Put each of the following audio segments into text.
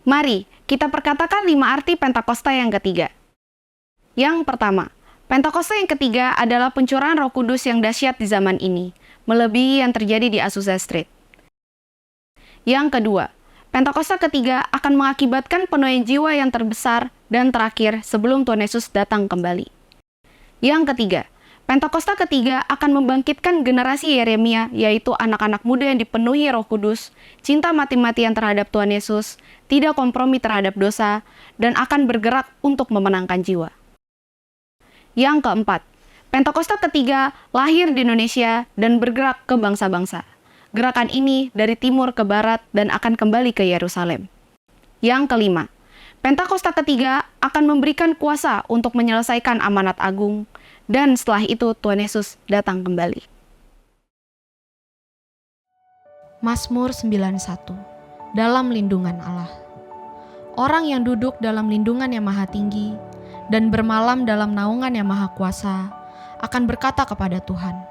Mari kita perkatakan 5 arti Pentakosta yang ketiga. Yang pertama, Pentakosta yang ketiga adalah pencurahan Roh Kudus yang dahsyat di zaman ini, melebihi yang terjadi di Azusa Street. Yang kedua, Pentakosta ketiga akan mengakibatkan penuaian jiwa yang terbesar dan terakhir sebelum Tuhan Yesus datang kembali. Yang ketiga, Pentakosta ketiga akan membangkitkan generasi Yeremia, yaitu anak-anak muda yang dipenuhi Roh Kudus, cinta mati-matian terhadap Tuhan Yesus, tidak kompromi terhadap dosa, dan akan bergerak untuk memenangkan jiwa. Yang keempat, Pentakosta ketiga lahir di Indonesia dan bergerak ke bangsa-bangsa. Gerakan ini dari timur ke barat dan akan kembali ke Yerusalem. Yang kelima, Pentakosta ketiga akan memberikan kuasa untuk menyelesaikan amanat agung, dan setelah itu Tuhan Yesus datang kembali. Mazmur 91. Dalam lindungan Allah. Orang yang duduk dalam lindungan yang maha tinggi dan bermalam dalam naungan yang maha kuasa akan berkata kepada Tuhan,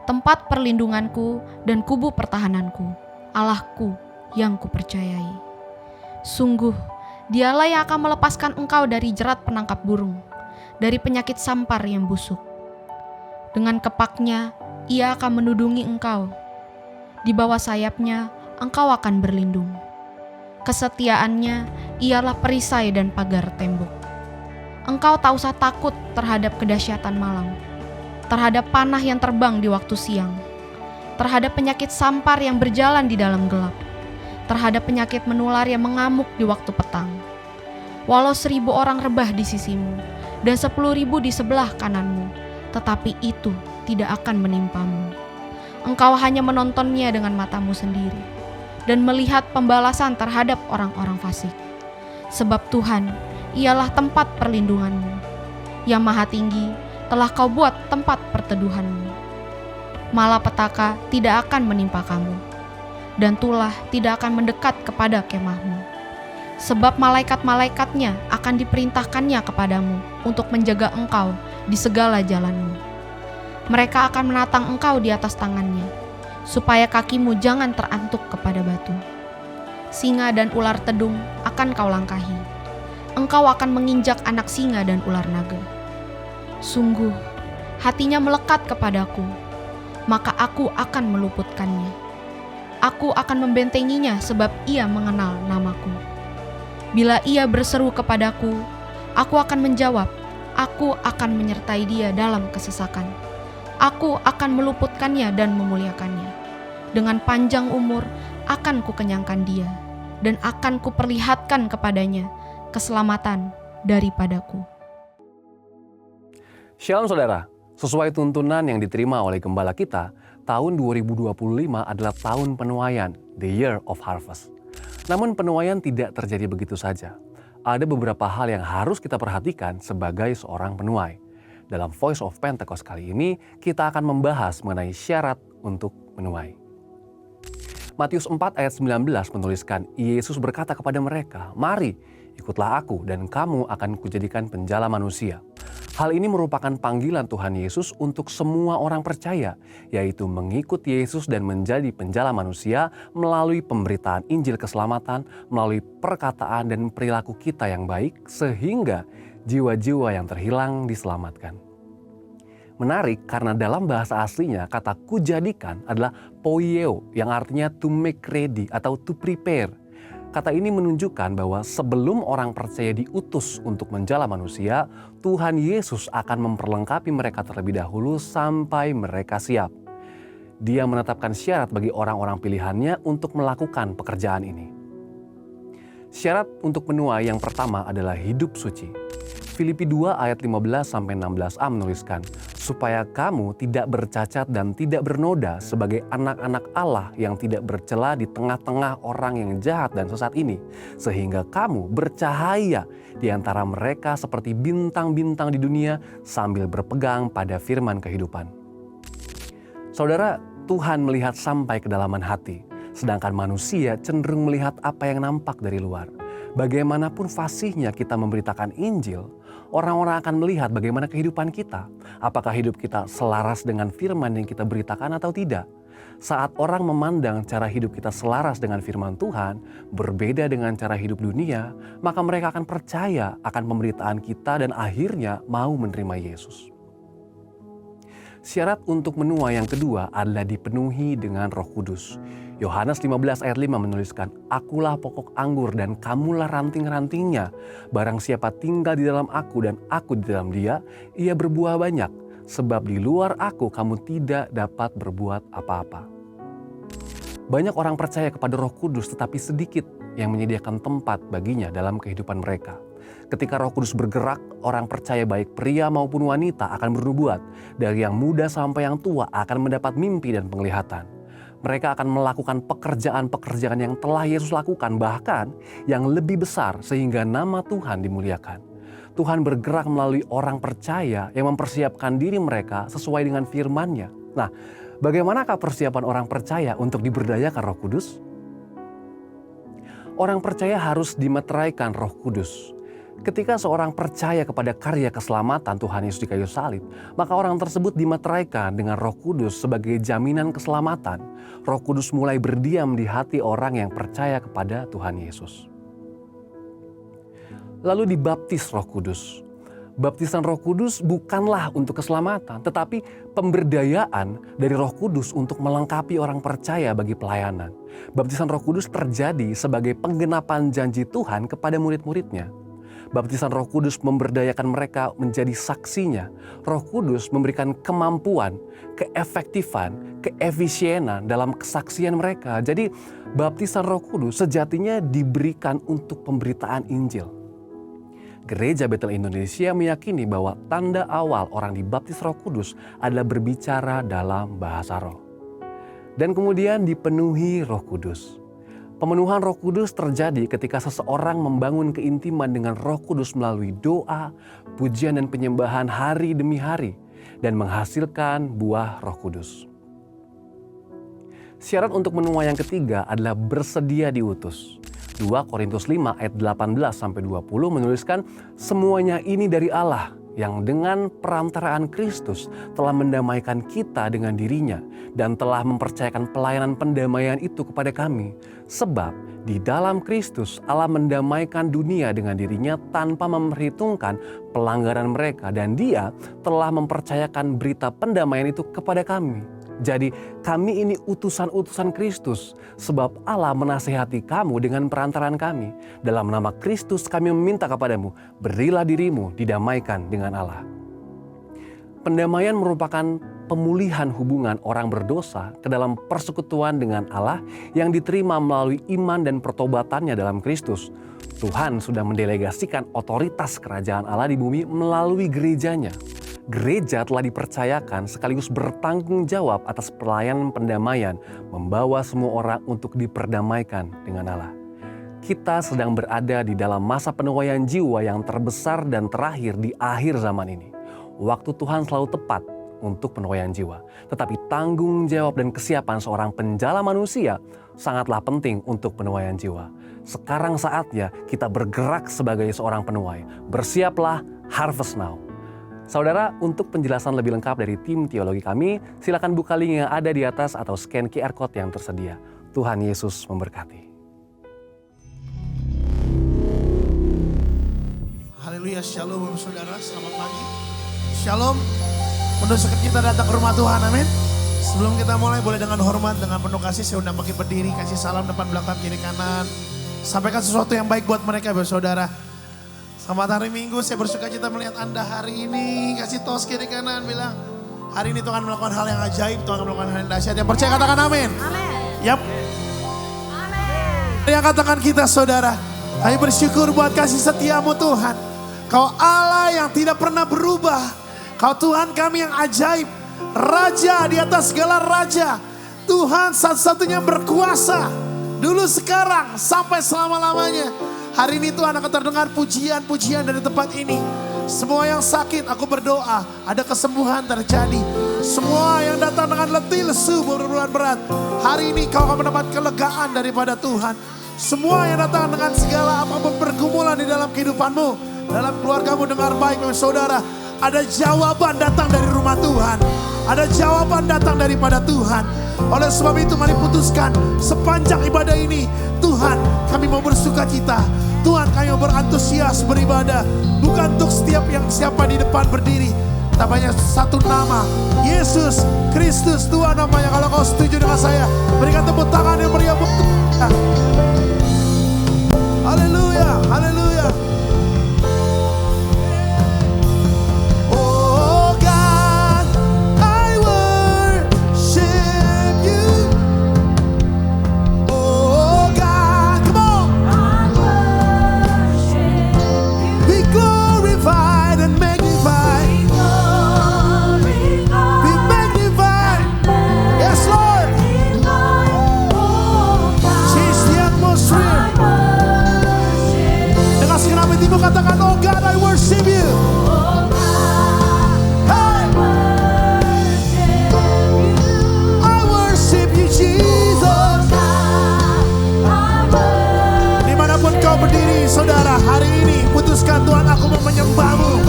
tempat perlindunganku dan kubu pertahananku, Allahku yang kupercayai. Sungguh, dialah yang akan melepaskan engkau dari jerat penangkap burung, dari penyakit sampar yang busuk. Dengan kepaknya, ia akan menudungi engkau. Di bawah sayapnya, engkau akan berlindung. Kesetiaannya ialah perisai dan pagar tembok. Engkau tak usah takut terhadap kedahsyatan malam, terhadap panah yang terbang di waktu siang, terhadap penyakit sampar yang berjalan di dalam gelap, terhadap penyakit menular yang mengamuk di waktu petang. Walau 1.000 orang rebah di sisimu, dan 10.000 di sebelah kananmu, tetapi itu tidak akan menimpamu. Engkau hanya menontonnya dengan matamu sendiri, dan melihat pembalasan terhadap orang-orang fasik. Sebab Tuhan ialah tempat perlindunganmu, yang maha tinggi telah kau buat tempat perteduhanmu. Malapetaka tidak akan menimpa kamu, dan tulah tidak akan mendekat kepada kemahmu. Sebab malaikat-malaikatnya akan diperintahkannya kepadamu untuk menjaga engkau di segala jalanmu. Mereka akan menatang engkau di atas tangannya, supaya kakimu jangan terantuk kepada batu. Singa dan ular tedung akan kau langkahi. Engkau akan menginjak anak singa dan ular naga. Sungguh, hatinya melekat kepadaku, maka aku akan meluputkannya. Aku akan membentenginya sebab ia mengenal namaku. Bila ia berseru kepadaku, aku akan menjawab. Aku akan menyertai dia dalam kesesakan. Aku akan meluputkannya dan memuliakannya. Dengan panjang umur akan kukenyangkan dia, dan akan kuperlihatkan kepadanya keselamatan daripadaku. Shalom saudara, sesuai tuntunan yang diterima oleh gembala kita, tahun 2025 adalah tahun penuaian, the year of harvest. Namun penuaian tidak terjadi begitu saja. Ada beberapa hal yang harus kita perhatikan sebagai seorang penuai. Dalam Voice of Pentecost kali ini, kita akan membahas mengenai syarat untuk menuai. Matius 4 ayat 19 menuliskan, Yesus berkata kepada mereka, "Mari, ikutlah aku dan kamu akan kujadikan penjala manusia." Hal ini merupakan panggilan Tuhan Yesus untuk semua orang percaya, yaitu mengikut Yesus dan menjadi penjala manusia melalui pemberitaan Injil keselamatan, melalui perkataan dan perilaku kita yang baik, sehingga jiwa-jiwa yang terhilang diselamatkan. Menarik karena dalam bahasa aslinya kata kujadikan adalah poieo yang artinya to make ready atau to prepare. Kata ini menunjukkan bahwa sebelum orang percaya diutus untuk menjala manusia, Tuhan Yesus akan memperlengkapi mereka terlebih dahulu sampai mereka siap. Dia menetapkan syarat bagi orang-orang pilihannya untuk melakukan pekerjaan ini. Syarat untuk menuai yang pertama adalah hidup suci. Filipi 2 ayat 15-16a menuliskan, supaya kamu tidak bercacat dan tidak bernoda sebagai anak-anak Allah yang tidak bercela di tengah-tengah orang yang jahat dan sesat ini, sehingga kamu bercahaya di antara mereka seperti bintang-bintang di dunia sambil berpegang pada firman kehidupan. Saudara, Tuhan melihat sampai kedalaman hati, sedangkan manusia cenderung melihat apa yang nampak dari luar. Bagaimanapun fasihnya kita memberitakan Injil, orang-orang akan melihat bagaimana kehidupan kita. Apakah hidup kita selaras dengan firman yang kita beritakan atau tidak? Saat orang memandang cara hidup kita selaras dengan firman Tuhan, berbeda dengan cara hidup dunia, maka mereka akan percaya akan pemberitaan kita dan akhirnya mau menerima Yesus. Syarat untuk menua yang kedua adalah dipenuhi dengan Roh Kudus. Yohanes 15 ayat 5 menuliskan, "Akulah pokok anggur dan kamulah ranting-rantingnya. Barang siapa tinggal di dalam aku dan aku di dalam dia, ia berbuah banyak. Sebab di luar aku kamu tidak dapat berbuat apa-apa." Banyak orang percaya kepada Roh Kudus tetapi sedikit yang menyediakan tempat baginya dalam kehidupan mereka. Ketika Roh Kudus bergerak, orang percaya baik pria maupun wanita akan bernubuat. Dari yang muda sampai yang tua akan mendapat mimpi dan penglihatan. Mereka akan melakukan pekerjaan-pekerjaan yang telah Yesus lakukan, bahkan yang lebih besar sehingga nama Tuhan dimuliakan. Tuhan bergerak melalui orang percaya yang mempersiapkan diri mereka sesuai dengan firman-Nya. Nah, bagaimanakah persiapan orang percaya untuk diberdayakan Roh Kudus? Orang percaya harus dimeteraikan Roh Kudus. Ketika seorang percaya kepada karya keselamatan Tuhan Yesus di kayu salib, maka orang tersebut dimeteraikan dengan Roh Kudus sebagai jaminan keselamatan. Roh Kudus mulai berdiam di hati orang yang percaya kepada Tuhan Yesus. Lalu dibaptis Roh Kudus. Baptisan Roh Kudus bukanlah untuk keselamatan, tetapi pemberdayaan dari Roh Kudus untuk melengkapi orang percaya bagi pelayanan. Baptisan Roh Kudus terjadi sebagai penggenapan janji Tuhan kepada murid-muridnya. Baptisan Roh Kudus memberdayakan mereka menjadi saksinya. Roh Kudus memberikan kemampuan, keefektifan, keefisienan dalam kesaksian mereka. Jadi baptisan Roh Kudus sejatinya diberikan untuk pemberitaan Injil. Gereja Betel Indonesia meyakini bahwa tanda awal orang dibaptis Roh Kudus adalah berbicara dalam bahasa roh. Dan kemudian dipenuhi Roh Kudus. Pemenuhan Roh Kudus terjadi ketika seseorang membangun keintiman dengan Roh Kudus melalui doa, pujian dan penyembahan hari demi hari dan menghasilkan buah Roh Kudus. Syarat untuk menua yang ketiga adalah bersedia diutus. 2 Korintus 5 ayat 18-20 menuliskan, "Semuanya ini dari Allah yang dengan perantaraan Kristus telah mendamaikan kita dengan dirinya dan telah mempercayakan pelayanan pendamaian itu kepada kami. Sebab di dalam Kristus Allah mendamaikan dunia dengan dirinya tanpa memperhitungkan pelanggaran mereka dan Dia telah mempercayakan berita pendamaian itu kepada kami. Jadi kami ini utusan-utusan Kristus, sebab Allah menasihati kamu dengan perantaraan kami. Dalam nama Kristus kami meminta kepadamu, berilah dirimu didamaikan dengan Allah." Pendamaian merupakan pemulihan hubungan orang berdosa ke dalam persekutuan dengan Allah yang diterima melalui iman dan pertobatannya dalam Kristus. Tuhan sudah mendelegasikan otoritas kerajaan Allah di bumi melalui gerejanya. Gereja telah dipercayakan sekaligus bertanggung jawab atas pelayanan pendamaian, membawa semua orang untuk diperdamaikan dengan Allah. Kita sedang berada di dalam masa penuaian jiwa yang terbesar dan terakhir di akhir zaman ini. Waktu Tuhan selalu tepat untuk penuaian jiwa. Tetapi tanggung jawab dan kesiapan seorang penjala manusia sangatlah penting untuk penuaian jiwa. Sekarang saatnya kita bergerak sebagai seorang penuai. Bersiaplah, harvest now. Saudara, untuk penjelasan lebih lengkap dari tim teologi kami, silakan buka link yang ada di atas atau scan QR Code yang tersedia. Tuhan Yesus memberkati. Haleluya, shalom saudara, selamat pagi. Shalom, penuh sukacita datang ke rumah Tuhan, amin. Sebelum kita mulai, boleh dengan hormat, dengan penuh kasih, saya undang bagi berdiri, kasih salam depan, belakang, kiri, kanan. Sampaikan sesuatu yang baik buat mereka, saudara. Selamat hari Minggu, saya bersukacita melihat Anda hari ini. Kasih tos kiri kanan, bilang, hari ini Tuhan melakukan hal yang ajaib, Tuhan melakukan hal yang dahsyat. Yang percaya katakan amin. Amin. Yap. Amin. Yang katakan kita saudara, kami bersyukur buat kasih setiamu Tuhan. Kau Allah yang tidak pernah berubah. Kau Tuhan kami yang ajaib. Raja di atas segala raja. Tuhan satu-satunya berkuasa. Dulu, sekarang, sampai selama-lamanya. Hari ini Tuhan akan terdengar pujian-pujian dari tempat ini. Semua yang sakit aku berdoa ada kesembuhan terjadi. Semua yang datang dengan letih lesu beban berat, hari ini kau akan mendapat kelegaan daripada Tuhan. Semua yang datang dengan segala apapun pergumulan di dalam kehidupanmu, dalam keluargamu, dengar baik saudara. Ada jawaban datang dari rumah Tuhan. Ada jawaban datang daripada Tuhan. Oleh sebab itu mari putuskan sepanjang ibadah ini, Tuhan kami mau bersuka cita, Tuhan kami mau berantusias beribadah. Bukan untuk siapa di depan berdiri, tapi hanya satu nama, Yesus Kristus Tuhan namanya. Kalau kau setuju dengan saya, berikan tepuk tangan yang meriah buat Tuhan. Haleluya, haleluya. Oh God, I worship you. Oh God, come on. Be glorified and magnified. Be magnified. Yes, Lord. Change the atmosphere. Dengan segenap hatimu katakan, oh God, I worship you. Hey. I worship you, Jesus. Dimanapun kau berdiri, saudara, hari ini putuskan, Tuhan aku mau menyembahmu.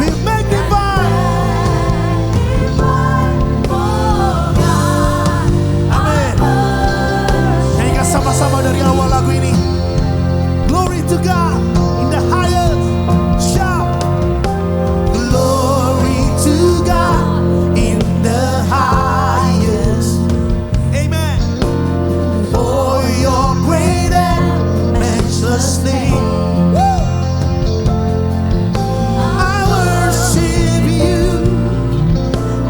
Be magnified. Amin. Nyanyikan sama-sama dari awal lagu ini. Glory to God in the highest. Shout. Glory to God in the highest. Amen. For your great and matchless name. Woo! I worship you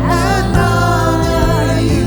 and honor you.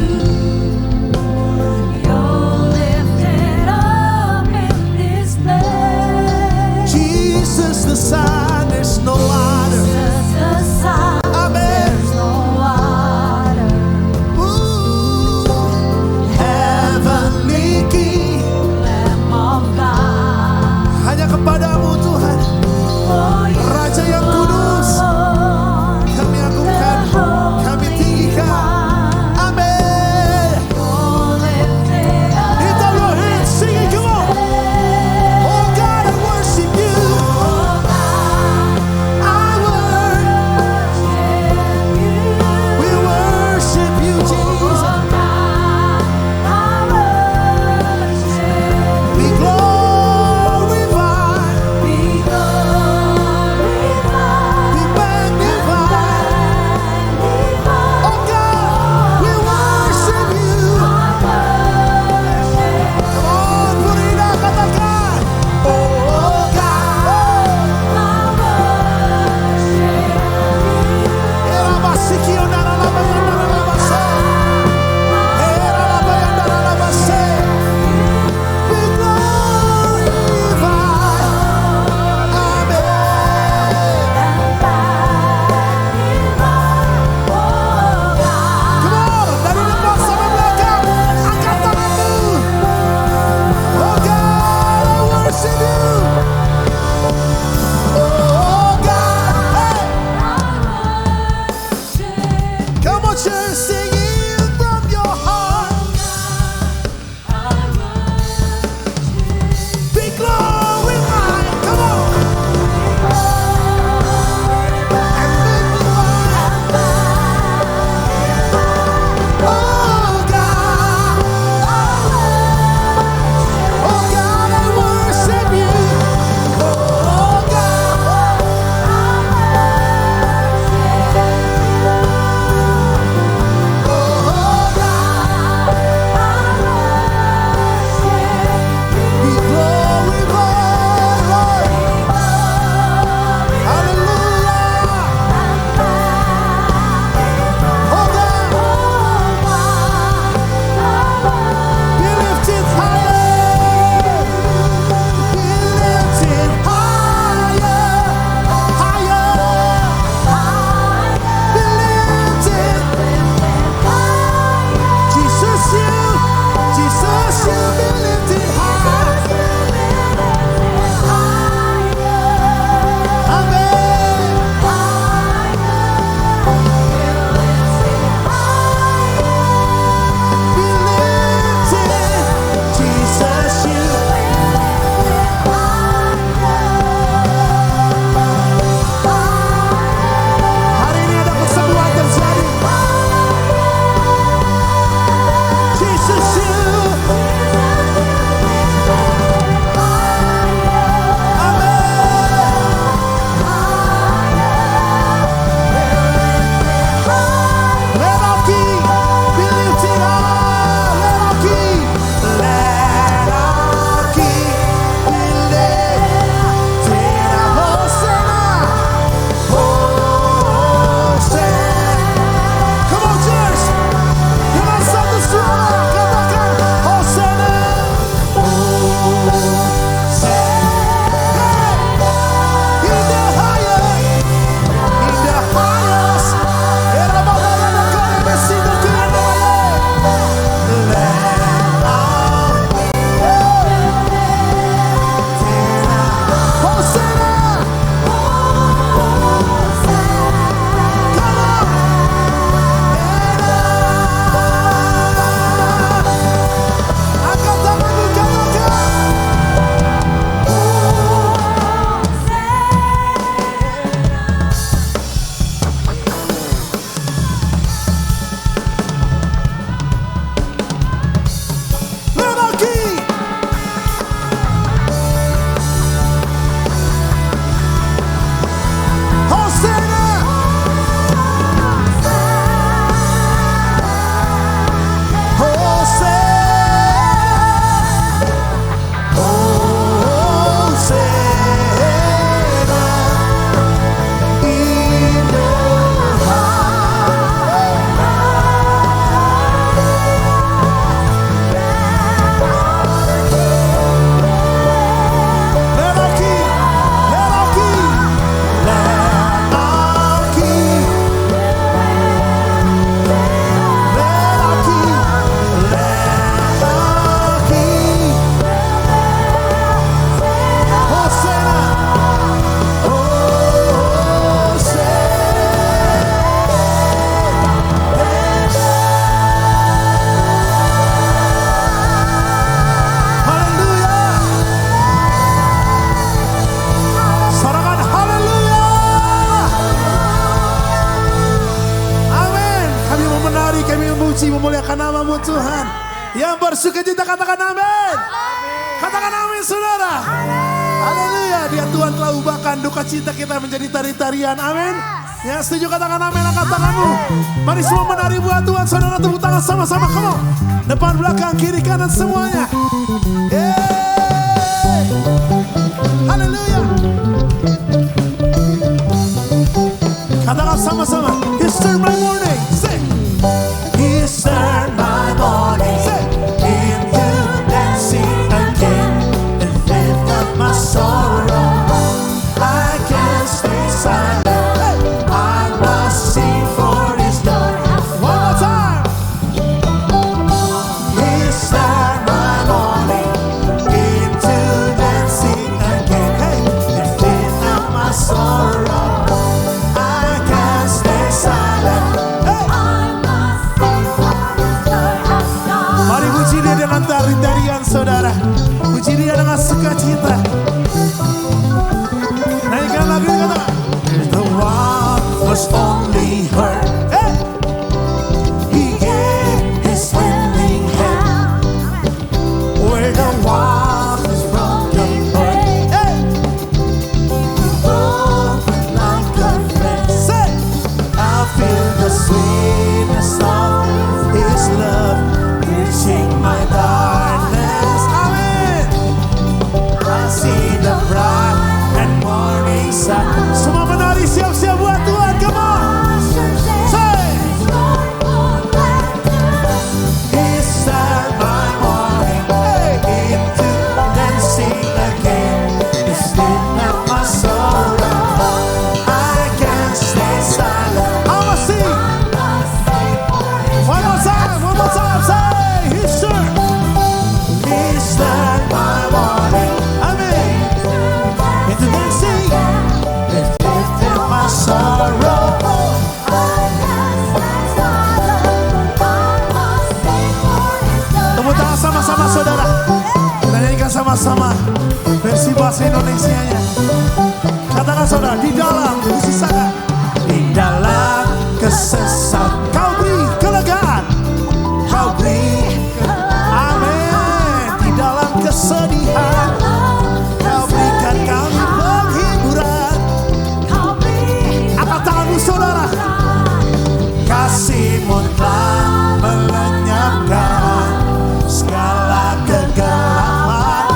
memuji, memuliakan nama-Mu Tuhan. Yang bersuka cita katakan amin. Katakan amin saudara. Haleluya. Dia Tuhan telah ubahkan duka cita kita menjadi tari-tarian. Amin. Yang setuju katakan amin, angkat tanganmu. Mari semua menari buat Tuhan. Saudara tepuk tangan sama-sama. Come on. Depan, belakang, kiri, kanan semuanya. Yeay. Haleluya. Katakan sama-sama. He's turned my morning. Say. He's turned my morning. Say. Into dancing again. And lift up my sorrow. I can't stay silent. I must sing for His glory. One more time. He's turned my morning into dancing again. Hey, and lift up my sorrow. I can't stay silent. Hey. Mari puji Dia dengan tari-tarian saudara. Puji Dia dengan sukacita. Naikkan lagu ini kata. The one was only hurt. Hey. He gave His healing hand. Where the one is broken heart. Hey. He broke like a friend. Say. I feel the sweetness of His love reaching my darkness. Amen. I see the bright and morning sun. Semua menari siap-siap buat Tuhan. Come on. Say. He's turned my morning into dancing again. He's lifted up my sorrow. I can't stay silent. I must sing. One more time, say. He's turned my morning. Amen. Into dancing. He's lifted up my sorrow. Tepuk tangan sama-sama saudara. Kita nyanyikan sama-sama versi bahasa Indonesianya. Katakan saudara, di dalam kesesakan, di dalam kesesakan, Kau beri kelegaan, Kau beri, amin. Di dalam kesedihan, Kau berikan kami penghiburan. Angkat tanganmu saudara. Kasih-Mu telah melenyapkan segala kegelapan.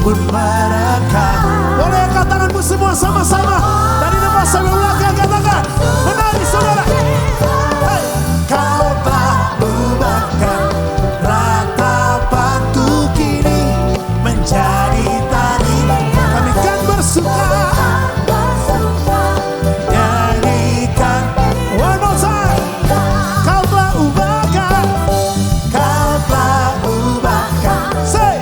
Pun merekam. Boleh angkat tanganmu semua sama-sama. Dari depan sampai belakang katakan. Menari saudara. Hey. Kau telah ubahkan ratapanku kini menjadi tari. Kami kan bersuka. Nyanyikan. One more time. Kau telah ubahkan. Kau telah ubahkan. Say.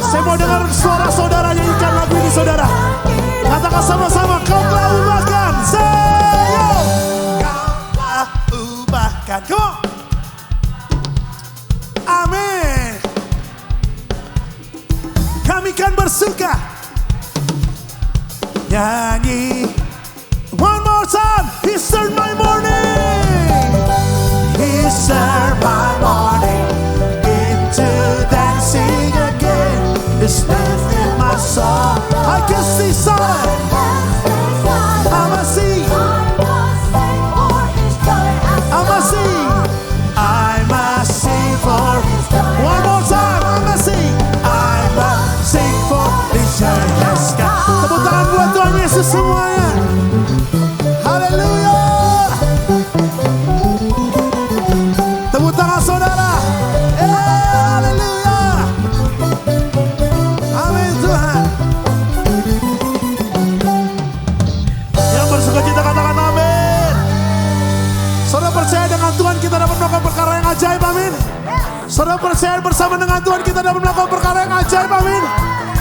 Saya mau dengar suara saudara nyanyikan lagu ini saudara. Katakan sama-sama. Kau telah ubahkan. Say. Yo. Kau telah ubahkan. Come on. Amin. Kami kan bersuka. Nyanyi. One more time. He's turned my morning. He's turned my morning into dancing again. He's lifted my soul. I can see silent. I must see. I must see. I must sing for. One more time. I must sing. I must sing for His joyous God. Tepuk tangan buat Tuhan Yesus semuanya. Haleluya. Tepuk tangan saudara. Haleluya. Amin Tuhan. Yang bersuka cita katakan amin. Saudara percaya dengan Tuhan kita dapat melakukan perkara yang ajaib, amin. Saudara percaya bersama dengan Tuhan kita dapat melakukan perkara yang ajaib, amin.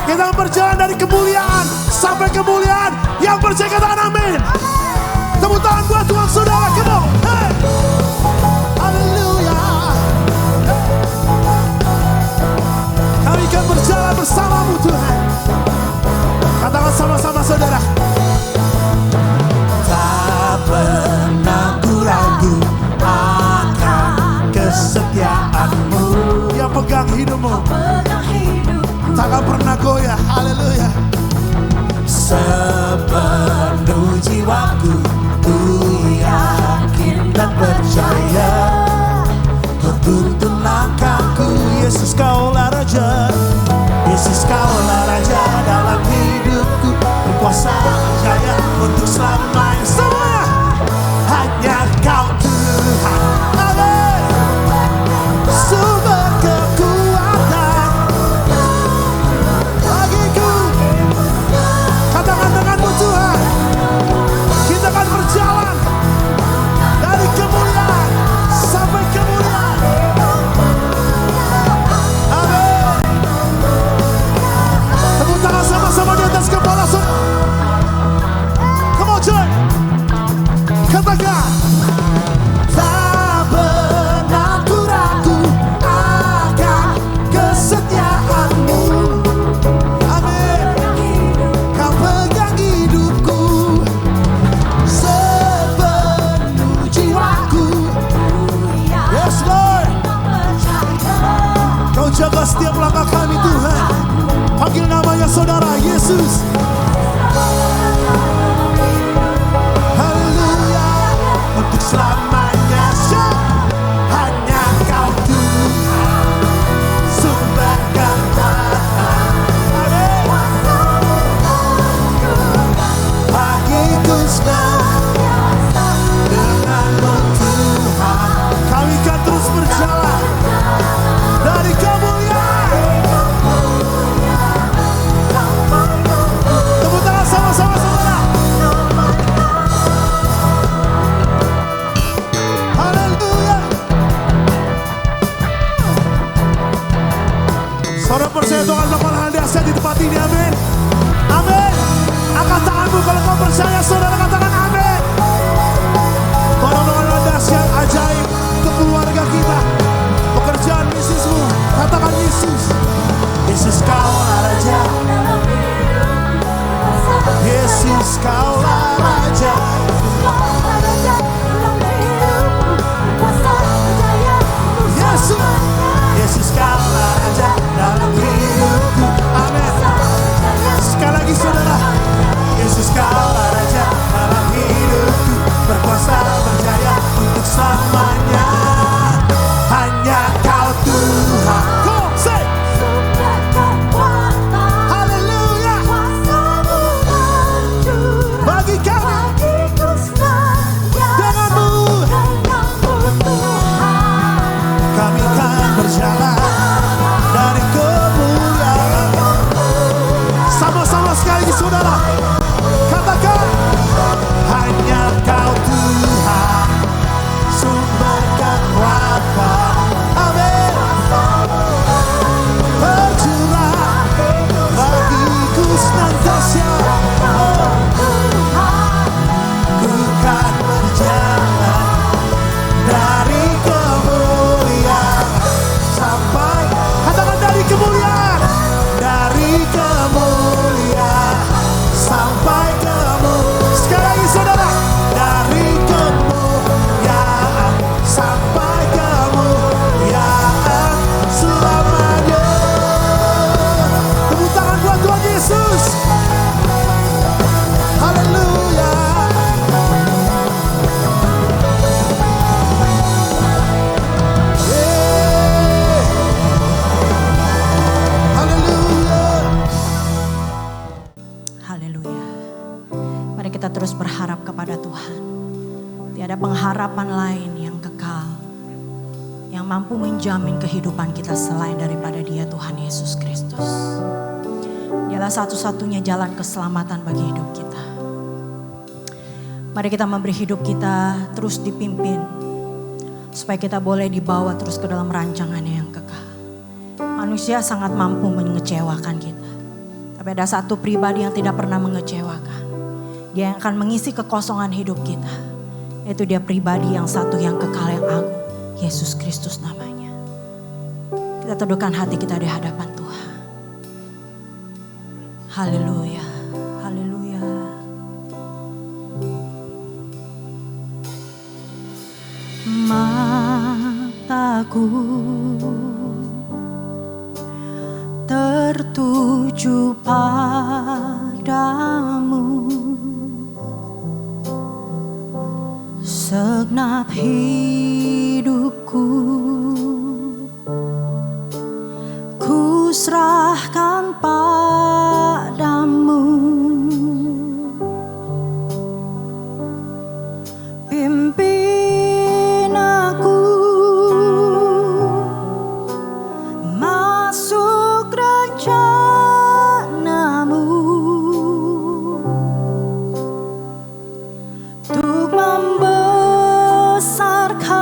Kita berjalan dari kemuliaan sampai kemuliaan. Yang percaya katakan amin. Tepuk tangan buat Tuhan saudara, come on. Hey. Haleluya. Kami akan berjalan bersamamu Tuhan. senantiasa denganmu Tuhan. Kami akan terus berjalan dari kemuliaan. Tepuk tangan sama-sama saudara. Haleluya. Saudara percaya Tuhan melakukan hal dahsyat di tempat ini, amin. Amin. Angkat tanganmu kalau kau percaya, saudara, katakan amin. Tuhan melakukan hal dahsyat, ajaib untuk keluarga kita, pekerjaan bisnismu. Katakan Yesus. Yesus kaulah Raja. Yesus kaulah Raja. Yesus. Yesus kaulah Raja dalam hidupku. Amin. Sekali lagi saudara. Yesus kaulah Raja dalam hidupku. Berkuasa berjaya untuk selamanya. Hanya Kau Tuhan. Come on, say. Haleluya. Bagi kami denganmu kami akan berjalan dari kemuliaan. Sama-sama sekali lagi saudara. Katakan hanya Kau Tuhan sumber kekuatan. Amin. Berjurah bagiku senantiasa. Ku kan berjalan dari kemuliaan sampai, katakan dari kemuliaan, dari kemuliaan sampai kemuliaan. Sekali lagi saudara, dari kemuliaan sampai kemuliaan selamanya. Tepuk tangan buat Tuhan Yesus. Haleluya. Haleluya. Mari kita terus berharap kepada Tuhan. Tiada pengharapan lain yang kekal, yang mampu menjamin kehidupan kita selain daripada Dia, Tuhan Yesus Kristus. Dialah satu-satunya jalan keselamatan bagi hidup kita. Mari kita memberi hidup kita terus dipimpin, supaya kita boleh dibawa terus ke dalam rancangannya yang kekal. Manusia sangat mampu mengecewakan kita. Tapi ada satu pribadi yang tidak pernah mengecewakan. Dia yang akan mengisi kekosongan hidup kita. Yaitu Dia pribadi yang satu yang kekal yang agung. Yesus Kristus namanya. Kita teduhkan hati kita di hadapan Tuhan. Haleluya. Haleluya. Mataku tertuju padamu, segenap hidupku ku serahkan padamu. Pimpin aku masuk rencanamu, untuk membesarkan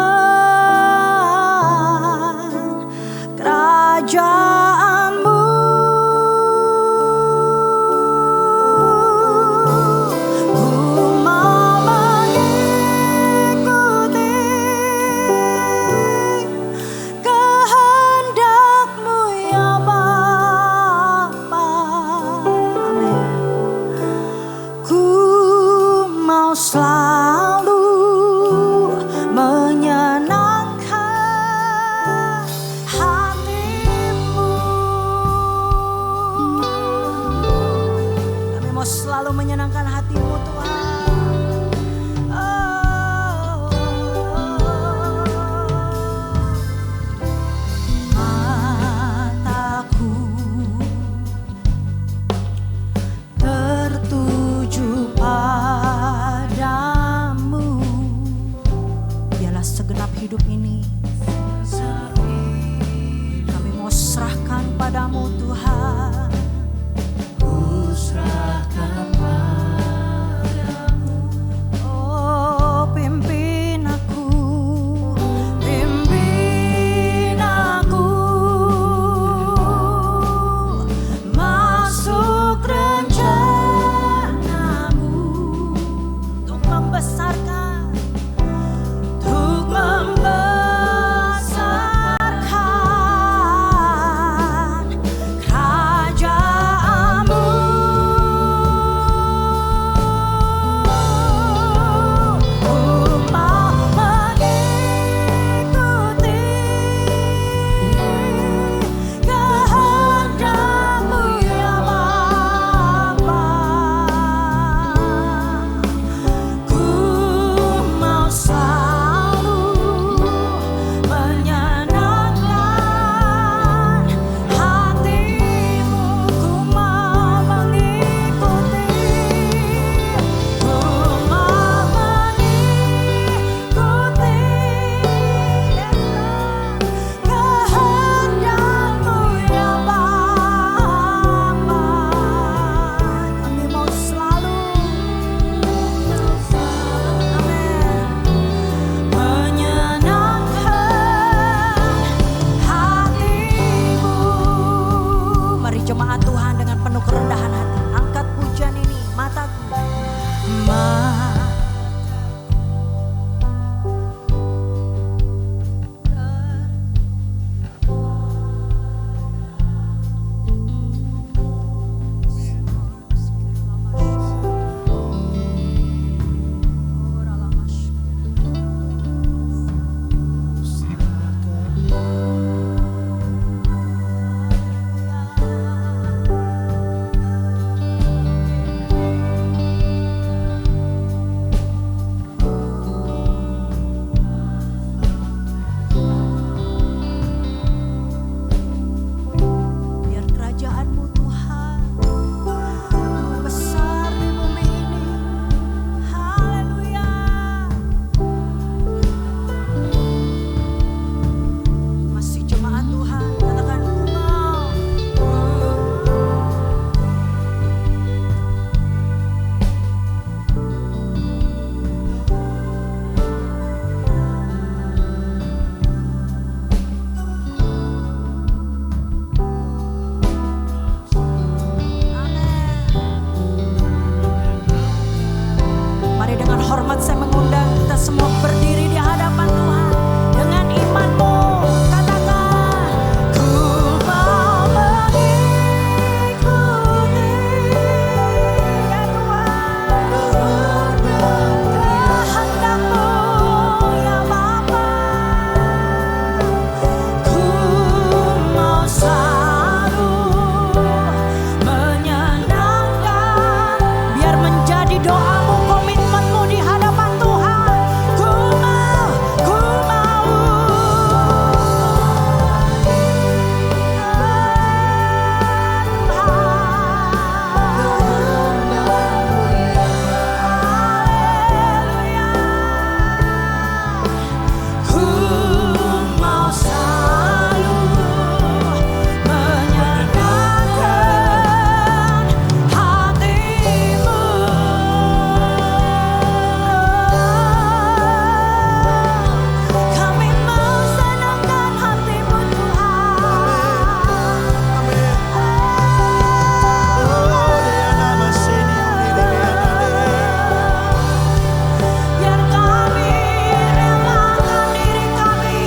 Mari dengan hormat saya mengundang kita semua berdiri di hadapan Tuhan. Dengan imanmu katakan, ku mau mengikuti ya Tuhan, kehendak-Mu ya Bapa. Ku mau selalu menyenangkan, biar menjadi doamu, komitmenmu di hadapan Tuhan. Ku mau, ku mau. Ku mau selalu menyenangkan hatimu. Kami mau senangkan hatimu Tuhan. Biar kami relakan diri kami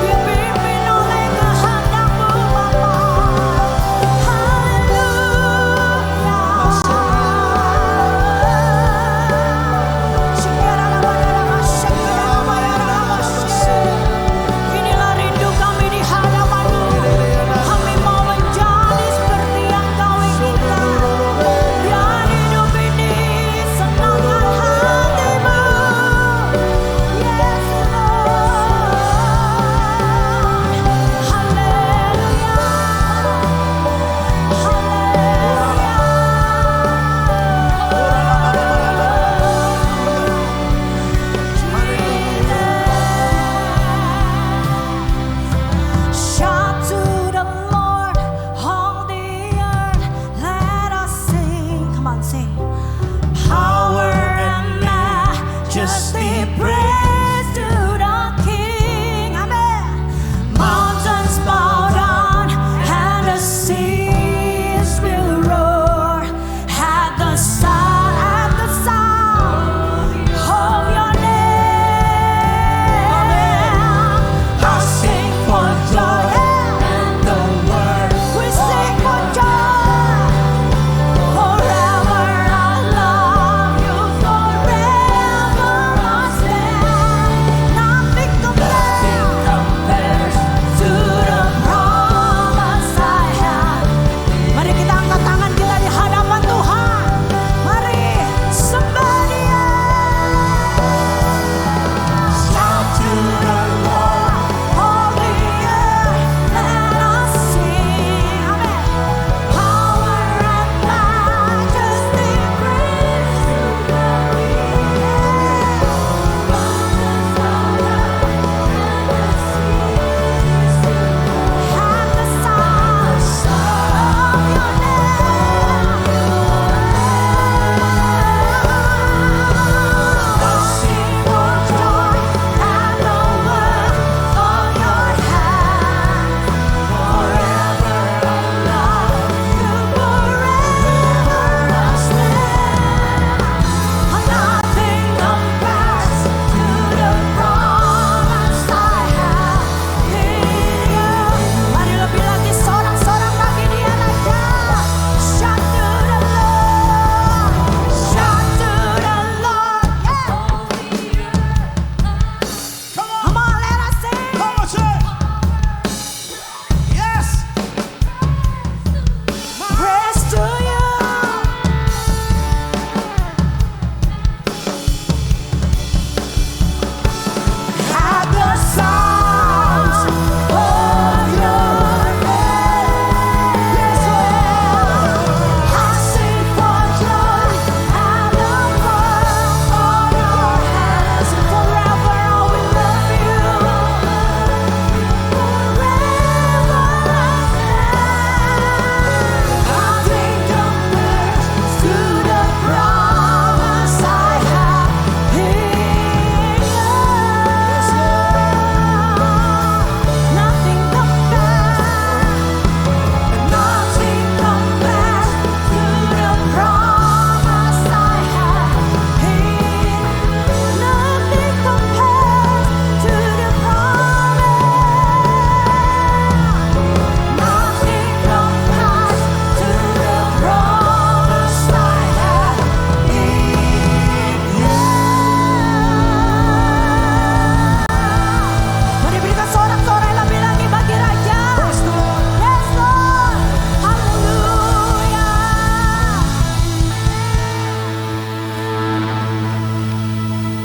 dipimpin oleh kehendak-Mu Bapa. Inilah rindu kami di hadapan-Mu. Kami mau menjadi seperti yang Kau inginkan. Biar hidup ini senangkan hati-Mu. Yes Lord. Haleluya. Shout to the Lord, all the earth, let us sing. Come on, sing. Power and majesty, praise to the King. Amen. Mountains bow down and the seas will roar at the sound of your name. I sing for joy and the word. We sing for joy. Forever I love you. Forever I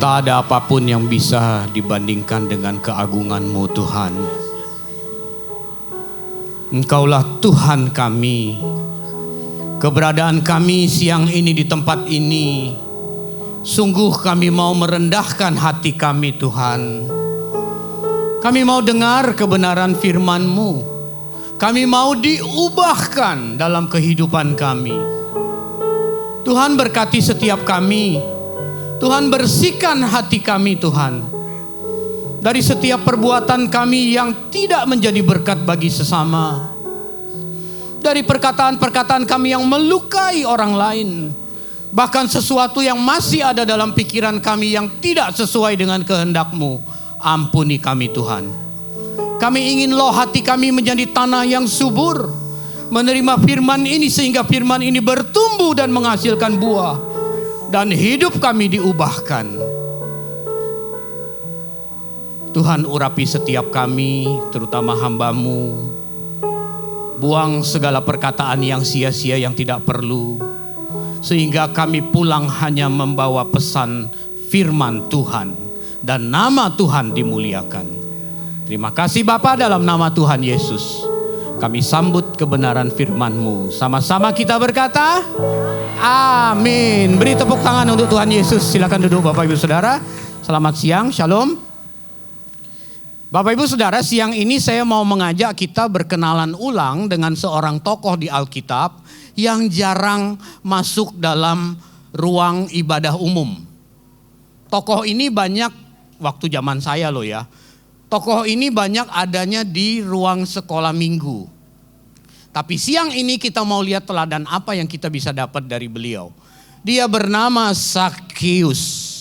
Tak ada apapun yang bisa dibandingkan dengan keagungan-Mu Tuhan. Engkaulah Tuhan kami. Keberadaan kami siang ini di tempat ini, sungguh kami mau merendahkan hati kami Tuhan. Kami mau dengar kebenaran firman-Mu. Kami mau diubahkan dalam kehidupan kami. Tuhan berkati setiap kami. Tuhan bersihkan hati kami Tuhan. Dari setiap perbuatan kami yang tidak menjadi berkat bagi sesama. Dari perkataan-perkataan kami yang melukai orang lain. Bahkan sesuatu yang masih ada dalam pikiran kami yang tidak sesuai dengan kehendak-Mu. Ampuni kami Tuhan. Kami ingin hati kami menjadi tanah yang subur. Menerima firman ini sehingga firman ini bertumbuh dan menghasilkan buah. Dan hidup kami diubahkan. Tuhan urapi setiap kami, terutama hamba-Mu. Buang segala perkataan yang sia-sia yang tidak perlu. Sehingga kami pulang hanya membawa pesan firman Tuhan. Dan nama Tuhan dimuliakan. Terima kasih Bapa, dalam nama Tuhan Yesus. Kami sambut kebenaran firman-Mu. Sama-sama kita berkata, amin. Beri tepuk tangan untuk Tuhan Yesus. Silakan duduk Bapak Ibu Saudara. Selamat siang, shalom. Bapak Ibu Saudara, siang ini saya mau mengajak kita berkenalan ulang dengan seorang tokoh di Alkitab yang jarang masuk dalam ruang ibadah umum. Tokoh ini banyak, waktu zaman saya loh ya, tokoh ini banyak adanya di ruang sekolah minggu. Tapi siang ini kita mau lihat teladan apa yang kita bisa dapat dari beliau. Dia bernama Zakheus.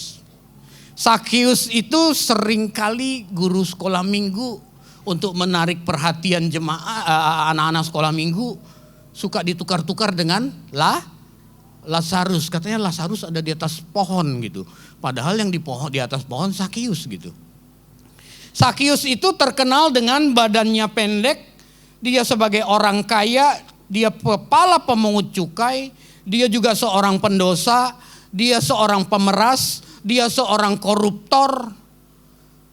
Zakheus itu seringkali guru sekolah minggu untuk menarik perhatian jemaah, anak-anak sekolah minggu. Suka ditukar-tukar dengan Lazarus. Katanya Lazarus ada di atas pohon gitu. Padahal yang di atas pohon Zakheus gitu. Zakheus itu terkenal dengan badannya pendek. Dia sebagai orang kaya, dia kepala pemungut cukai, dia juga seorang pendosa, dia seorang pemeras, dia seorang koruptor.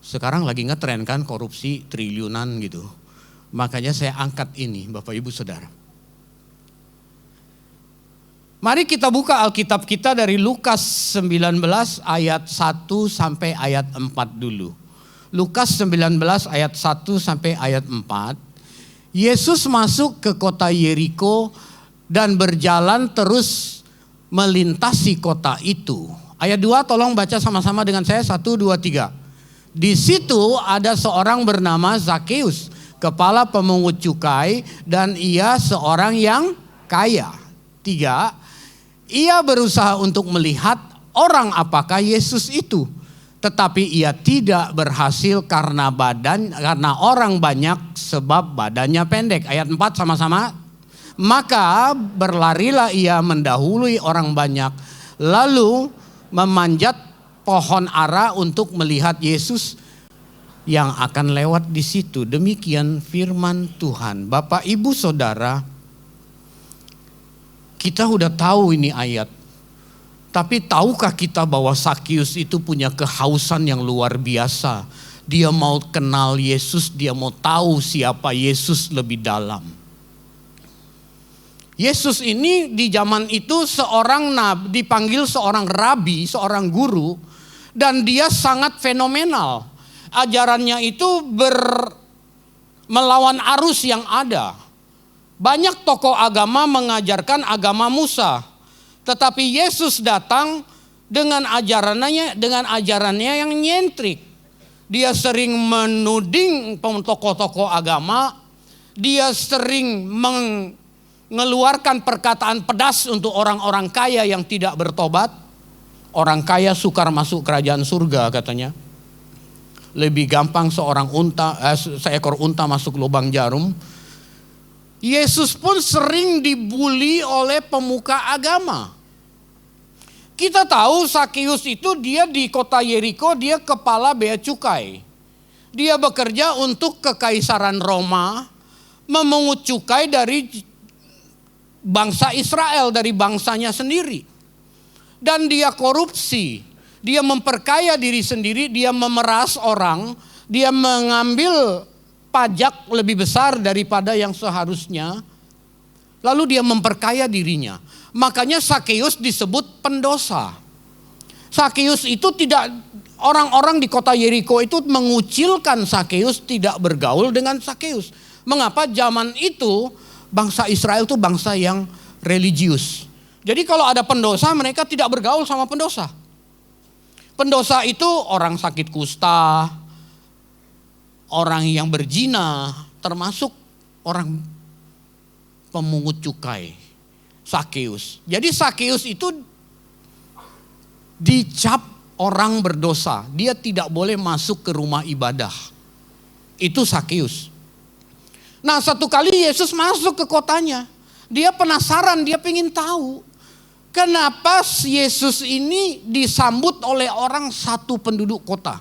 Sekarang lagi ngetren kan korupsi triliunan gitu. Makanya saya angkat ini Bapak Ibu Saudara. Mari kita buka Alkitab kita dari Lukas 19 ayat 1 sampai ayat 4 dulu. Lukas 19 ayat 1 sampai ayat 4. Yesus masuk ke kota Yeriko dan berjalan terus melintasi kota itu. Ayat 2 tolong baca sama-sama dengan saya. 1, 2, 3. Di situ ada seorang bernama Zakheus, kepala pemungut cukai, dan ia seorang yang kaya. 3. Ia berusaha untuk melihat orang apakah Yesus itu. Tetapi ia tidak berhasil karena orang banyak sebab badannya pendek. Ayat 4 sama-sama. Maka berlarilah ia mendahului orang banyak. Lalu memanjat pohon ara untuk melihat Yesus yang akan lewat di situ. Demikian firman Tuhan. Bapak Ibu Saudara, kita udah tahu ini ayat. Tapi tahukah kita bahwa Zakheus itu punya kehausan yang luar biasa. Dia mau kenal Yesus, dia mau tahu siapa Yesus lebih dalam. Yesus ini di zaman itu seorang nabi, dipanggil seorang rabi, seorang guru. Dan dia sangat fenomenal. Ajarannya itu melawan arus yang ada. Banyak tokoh agama mengajarkan agama Musa. Tetapi Yesus datang dengan ajarannya yang nyentrik. Dia sering menuding tokoh-tokoh agama. Dia sering mengeluarkan perkataan pedas untuk orang-orang kaya yang tidak bertobat. Orang kaya sukar masuk kerajaan surga katanya. Lebih gampang seekor unta masuk lubang jarum. Yesus pun sering dibully oleh pemuka agama. Kita tahu Zakheus itu dia di kota Yeriko, dia kepala bea cukai. Dia bekerja untuk kekaisaran Roma, memungut cukai dari bangsa Israel, dari bangsanya sendiri. Dan dia korupsi. Dia memperkaya diri sendiri, dia memeras orang, dia mengambil pajak lebih besar daripada yang seharusnya. Lalu dia memperkaya dirinya. Makanya Sakeus disebut pendosa. Sakeus itu tidak, orang-orang di kota Yeriko itu mengucilkan Sakeus, tidak bergaul dengan Sakeus. Mengapa? Zaman itu bangsa Israel itu bangsa yang religius. Jadi kalau ada pendosa, mereka tidak bergaul sama pendosa. Pendosa itu orang sakit kusta, orang yang berzina, termasuk orang pemungut cukai, Sakeus. Jadi Sakeus itu dicap orang berdosa. Dia tidak boleh masuk ke rumah ibadah. Itu Sakeus. Nah, satu kali Yesus masuk ke kotanya. Dia penasaran, dia pengen tahu. Kenapa Yesus ini disambut oleh orang satu penduduk kota.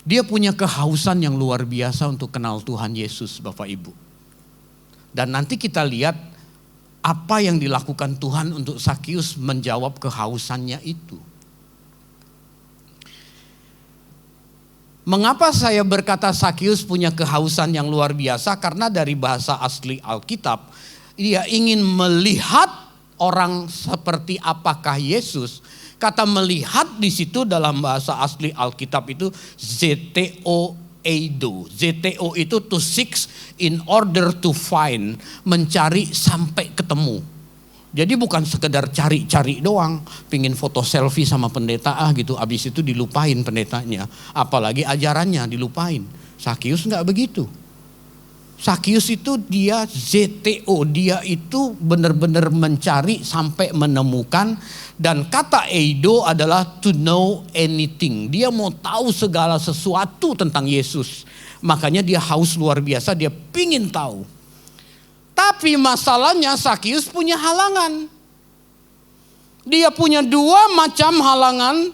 Dia punya kehausan yang luar biasa untuk kenal Tuhan Yesus, Bapak Ibu. Dan nanti kita lihat apa yang dilakukan Tuhan untuk Sakeus menjawab kehausannya itu. Mengapa saya berkata Sakeus punya kehausan yang luar biasa? Karena dari bahasa asli Alkitab, dia ingin melihat orang seperti apakah Yesus. Kata melihat di situ dalam bahasa asli Alkitab itu ZTO Eido. ZTO itu to seek in order to find, mencari sampai ketemu. Jadi bukan sekedar cari-cari doang, pingin foto selfie sama pendeta gitu, abis itu dilupain pendetanya, apalagi ajarannya dilupain. Sakeus nggak begitu. Sakeus itu dia ZTO, dia itu benar-benar mencari sampai menemukan. Dan kata Eido adalah to know anything. Dia mau tahu segala sesuatu tentang Yesus. Makanya dia haus luar biasa, dia pingin tahu. Tapi masalahnya Sakeus punya halangan. Dia punya dua macam halangan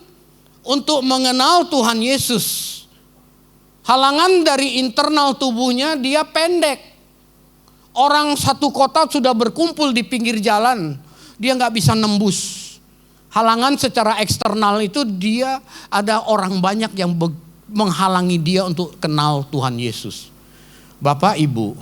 untuk mengenal Tuhan Yesus. Halangan dari internal tubuhnya, dia pendek. Orang satu kota sudah berkumpul di pinggir jalan, dia gak bisa nembus. Halangan secara eksternal itu dia ada orang banyak yang menghalangi dia untuk kenal Tuhan Yesus. Bapak Ibu,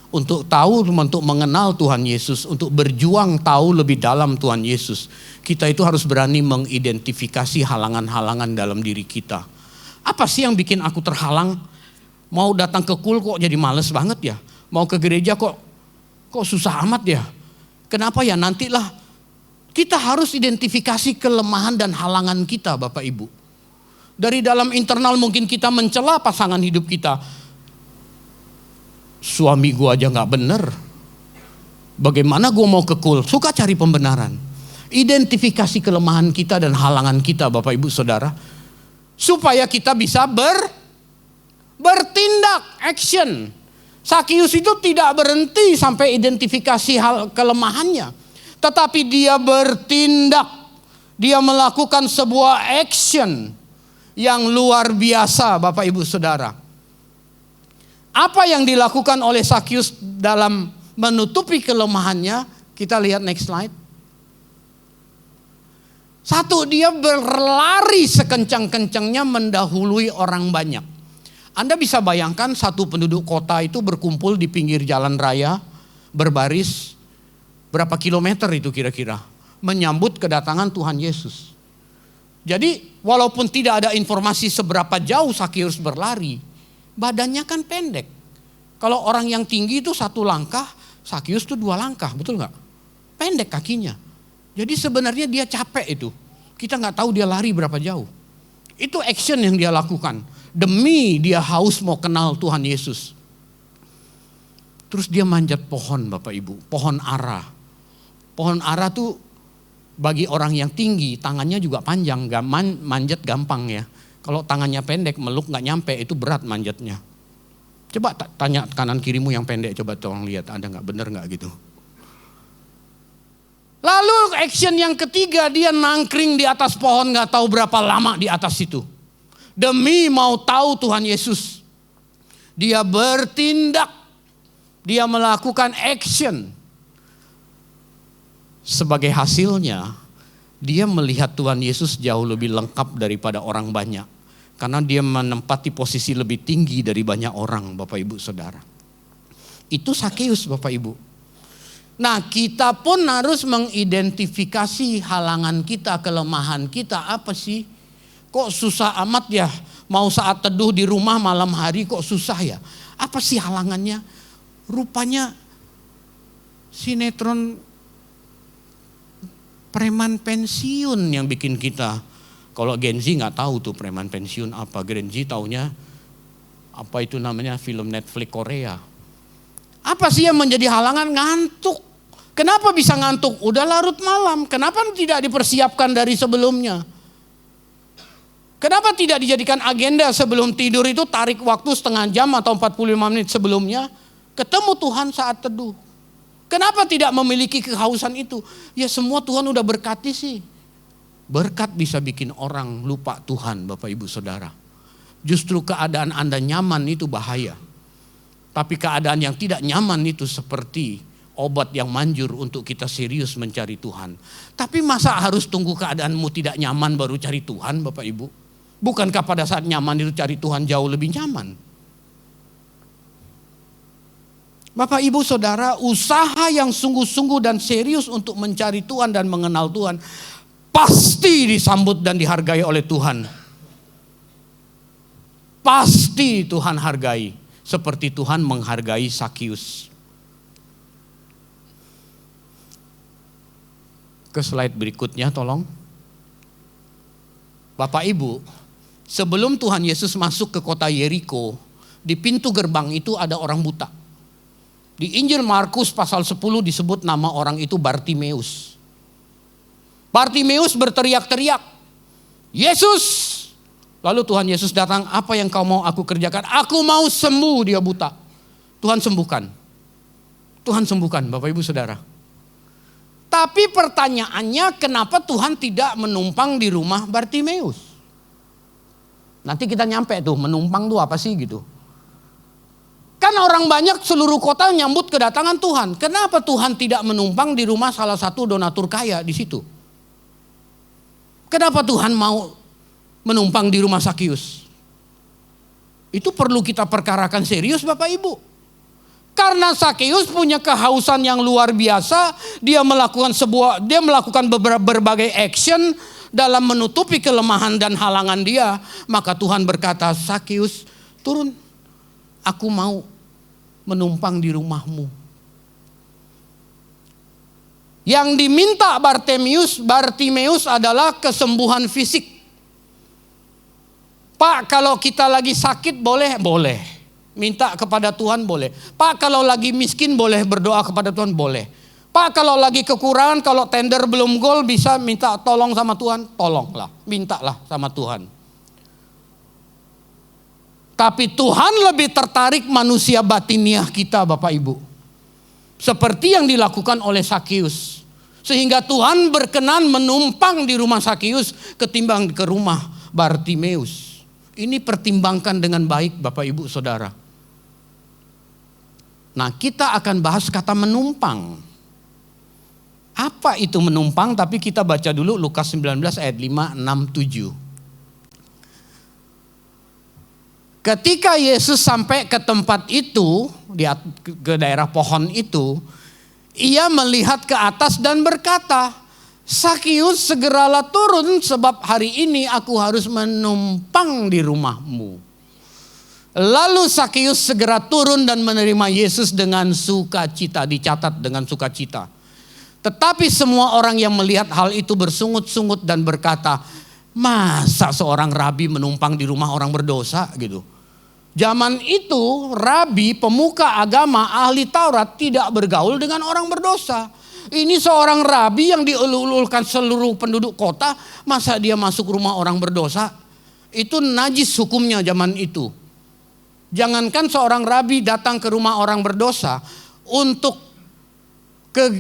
untuk tahu, untuk mengenal Tuhan Yesus, untuk berjuang tahu lebih dalam Tuhan Yesus, kita itu harus berani mengidentifikasi halangan-halangan dalam diri kita. Apa sih yang bikin aku terhalang? Mau datang ke kul kok jadi males banget ya? Mau ke gereja kok susah amat ya? Kenapa ya? Nantilah. Kita harus identifikasi kelemahan dan halangan kita, Bapak Ibu. Dari dalam internal mungkin kita mencela pasangan hidup kita. Suami gua aja gak bener. Bagaimana gua mau ke kul? Suka cari pembenaran. Identifikasi kelemahan kita dan halangan kita, Bapak Ibu Saudara. Supaya kita bisa bertindak, action. Sakeus itu tidak berhenti sampai identifikasi kelemahannya. Tetapi dia bertindak. Dia melakukan sebuah action yang luar biasa, Bapak Ibu Saudara. Apa yang dilakukan oleh Sakeus dalam menutupi kelemahannya? Kita lihat next slide. Satu, dia berlari sekencang-kencangnya mendahului orang banyak. Anda bisa bayangkan satu penduduk kota itu berkumpul di pinggir jalan raya, berbaris, berapa kilometer itu kira-kira, menyambut kedatangan Tuhan Yesus. Jadi walaupun tidak ada informasi seberapa jauh Sakeus berlari, badannya kan pendek. Kalau orang yang tinggi itu satu langkah, Sakeus itu 2 langkah, betul gak? Pendek kakinya. Jadi sebenarnya dia capek itu. Kita gak tahu dia lari berapa jauh. Itu action yang dia lakukan. Demi dia haus mau kenal Tuhan Yesus. Terus dia manjat pohon, Bapak Ibu. Pohon ara. Pohon ara tuh bagi orang yang tinggi, tangannya juga panjang. Manjat gampang ya. Kalau tangannya pendek, meluk gak nyampe, itu berat manjatnya. Coba tanya kanan kirimu yang pendek, coba tolong lihat ada gak, bener gak gitu. Lalu action yang ketiga, dia nangkring di atas pohon gak tahu berapa lama di atas itu. Demi mau tahu Tuhan Yesus. Dia bertindak. Dia melakukan action. Sebagai hasilnya, Dia melihat Tuhan Yesus jauh lebih lengkap daripada orang banyak. Karena dia menempati posisi lebih tinggi dari banyak orang, Bapak Ibu Saudara. Itu Sakeus, Bapak Ibu. Nah, kita pun harus mengidentifikasi halangan kita, kelemahan kita apa sih? Kok susah amat ya? Mau saat teduh di rumah malam hari kok susah ya? Apa sih halangannya? Rupanya sinetron preman pensiun yang bikin kita. Kalau Gen Z nggak tahu tuh preman pensiun apa. Gen Z taunya apa itu namanya film Netflix Korea. Apa sih yang menjadi halangan? Ngantuk. Kenapa bisa ngantuk? Udah larut malam. Kenapa tidak dipersiapkan dari sebelumnya? Kenapa tidak dijadikan agenda sebelum tidur itu tarik waktu setengah jam atau 45 menit sebelumnya? Ketemu Tuhan saat teduh. Kenapa tidak memiliki kehausan itu? Ya semua Tuhan udah berkati sih. Berkat bisa bikin orang lupa Tuhan, Bapak Ibu Saudara. Justru keadaan Anda nyaman itu bahaya. Tapi keadaan yang tidak nyaman itu seperti obat yang manjur untuk kita serius mencari Tuhan. Tapi masa harus tunggu keadaanmu tidak nyaman baru cari Tuhan, Bapak Ibu? Bukankah pada saat nyaman itu cari Tuhan jauh lebih nyaman? Bapak Ibu Saudara, usaha yang sungguh-sungguh dan serius untuk mencari Tuhan dan mengenal Tuhan pasti disambut dan dihargai oleh Tuhan. Pasti Tuhan hargai. Seperti Tuhan menghargai Sakeus. Ke slide berikutnya tolong. Bapak Ibu, sebelum Tuhan Yesus masuk ke kota Yeriko, di pintu gerbang itu ada orang buta. Di Injil Markus pasal 10 disebut nama orang itu Bartimeus. Bartimeus berteriak-teriak, Yesus! Lalu Tuhan Yesus datang, apa yang kau mau aku kerjakan? Aku mau sembuh, dia buta. Tuhan sembuhkan. Tuhan sembuhkan, Bapak Ibu Saudara. Tapi pertanyaannya, kenapa Tuhan tidak menumpang di rumah Bartimeus? Nanti kita nyampe tuh, menumpang tuh apa sih gitu. Kan orang banyak seluruh kota nyambut kedatangan Tuhan. Kenapa Tuhan tidak menumpang di rumah salah satu donatur kaya di situ? Kenapa Tuhan mau menumpang di rumah Sakeus? Itu perlu kita perkarakan serius Bapak Ibu. Karena Sakeus punya kehausan yang luar biasa, dia melakukan berbagai action dalam menutupi kelemahan dan halangan dia. Maka Tuhan berkata, Sakeus turun, aku mau menumpang di rumahmu. Yang diminta Bartimeus adalah kesembuhan fisik. Pak, kalau kita lagi sakit boleh? Boleh. Minta kepada Tuhan boleh. Pak, kalau lagi miskin boleh berdoa kepada Tuhan? Boleh. Pak, kalau lagi kekurangan, kalau tender belum gol bisa minta tolong sama Tuhan? Tolonglah, mintalah sama Tuhan. Tapi Tuhan lebih tertarik manusia batiniah kita Bapak Ibu. Seperti yang dilakukan oleh Sakeus. Sehingga Tuhan berkenan menumpang di rumah Sakeus ketimbang ke rumah Bartimeus. Ini pertimbangkan dengan baik Bapak Ibu Saudara. Nah, kita akan bahas kata menumpang. Apa itu menumpang? Tapi kita baca dulu Lukas 19 ayat 5, 6, 7. Ketika Yesus sampai ke tempat itu, ke daerah pohon itu, ia melihat ke atas dan berkata, Sakeus segeralah turun sebab hari ini aku harus menumpang di rumahmu. Lalu Sakeus segera turun dan menerima Yesus dengan sukacita, dicatat dengan sukacita. Tetapi semua orang yang melihat hal itu bersungut-sungut dan berkata, masa seorang rabi menumpang di rumah orang berdosa gitu. Zaman itu rabi, pemuka agama, ahli Taurat tidak bergaul dengan orang berdosa. Ini seorang rabi yang dielul-ululkan seluruh penduduk kota, masa dia masuk rumah orang berdosa? Itu najis hukumnya zaman itu. Jangankan seorang rabi datang ke rumah orang berdosa, untuk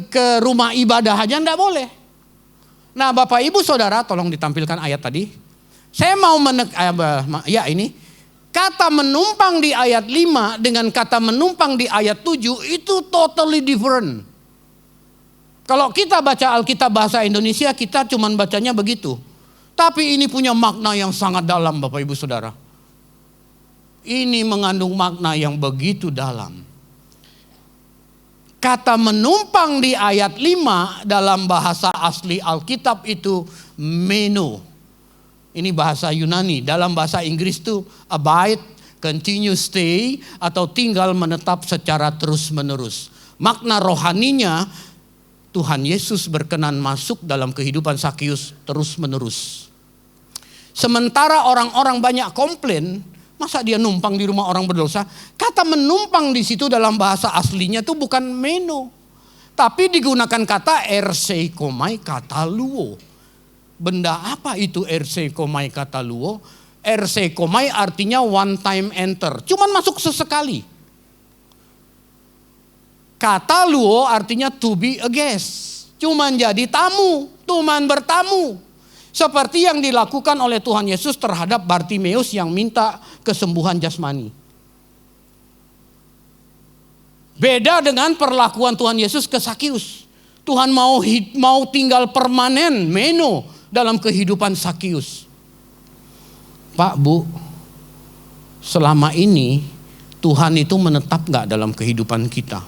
ke rumah ibadah aja enggak boleh. Nah Bapak Ibu Saudara, tolong ditampilkan ayat tadi. Saya mau ini. Kata menumpang di ayat 5 dengan kata menumpang di ayat 7 itu totally different. Kalau kita baca Alkitab bahasa Indonesia, kita cuman bacanya begitu. Tapi ini punya makna yang sangat dalam Bapak Ibu Saudara. Ini mengandung makna yang begitu dalam. Kata menumpang di ayat 5 dalam bahasa asli Alkitab itu meno. Ini bahasa Yunani. Dalam bahasa Inggris itu abide, continue, stay, atau tinggal menetap secara terus-menerus. Makna rohaninya, Tuhan Yesus berkenan masuk dalam kehidupan Sakius terus-menerus. Sementara orang-orang banyak komplain, masa dia numpang di rumah orang berdosa? Kata menumpang di situ dalam bahasa aslinya itu bukan meno, tapi digunakan kata erseikomai kataluo. Benda apa itu erseikomai kataluo? Erseikomai artinya one time enter, cuman masuk sesekali. Kataluo artinya to be a guest, cuman jadi tamu, cuman bertamu. Seperti yang dilakukan oleh Tuhan Yesus terhadap Bartimeus yang minta kesembuhan jasmani. Beda dengan perlakuan Tuhan Yesus ke Sakius. Tuhan mau tinggal permanen, meno, dalam kehidupan Sakius. Pak, Bu, selama ini Tuhan itu menetap gak dalam kehidupan kita?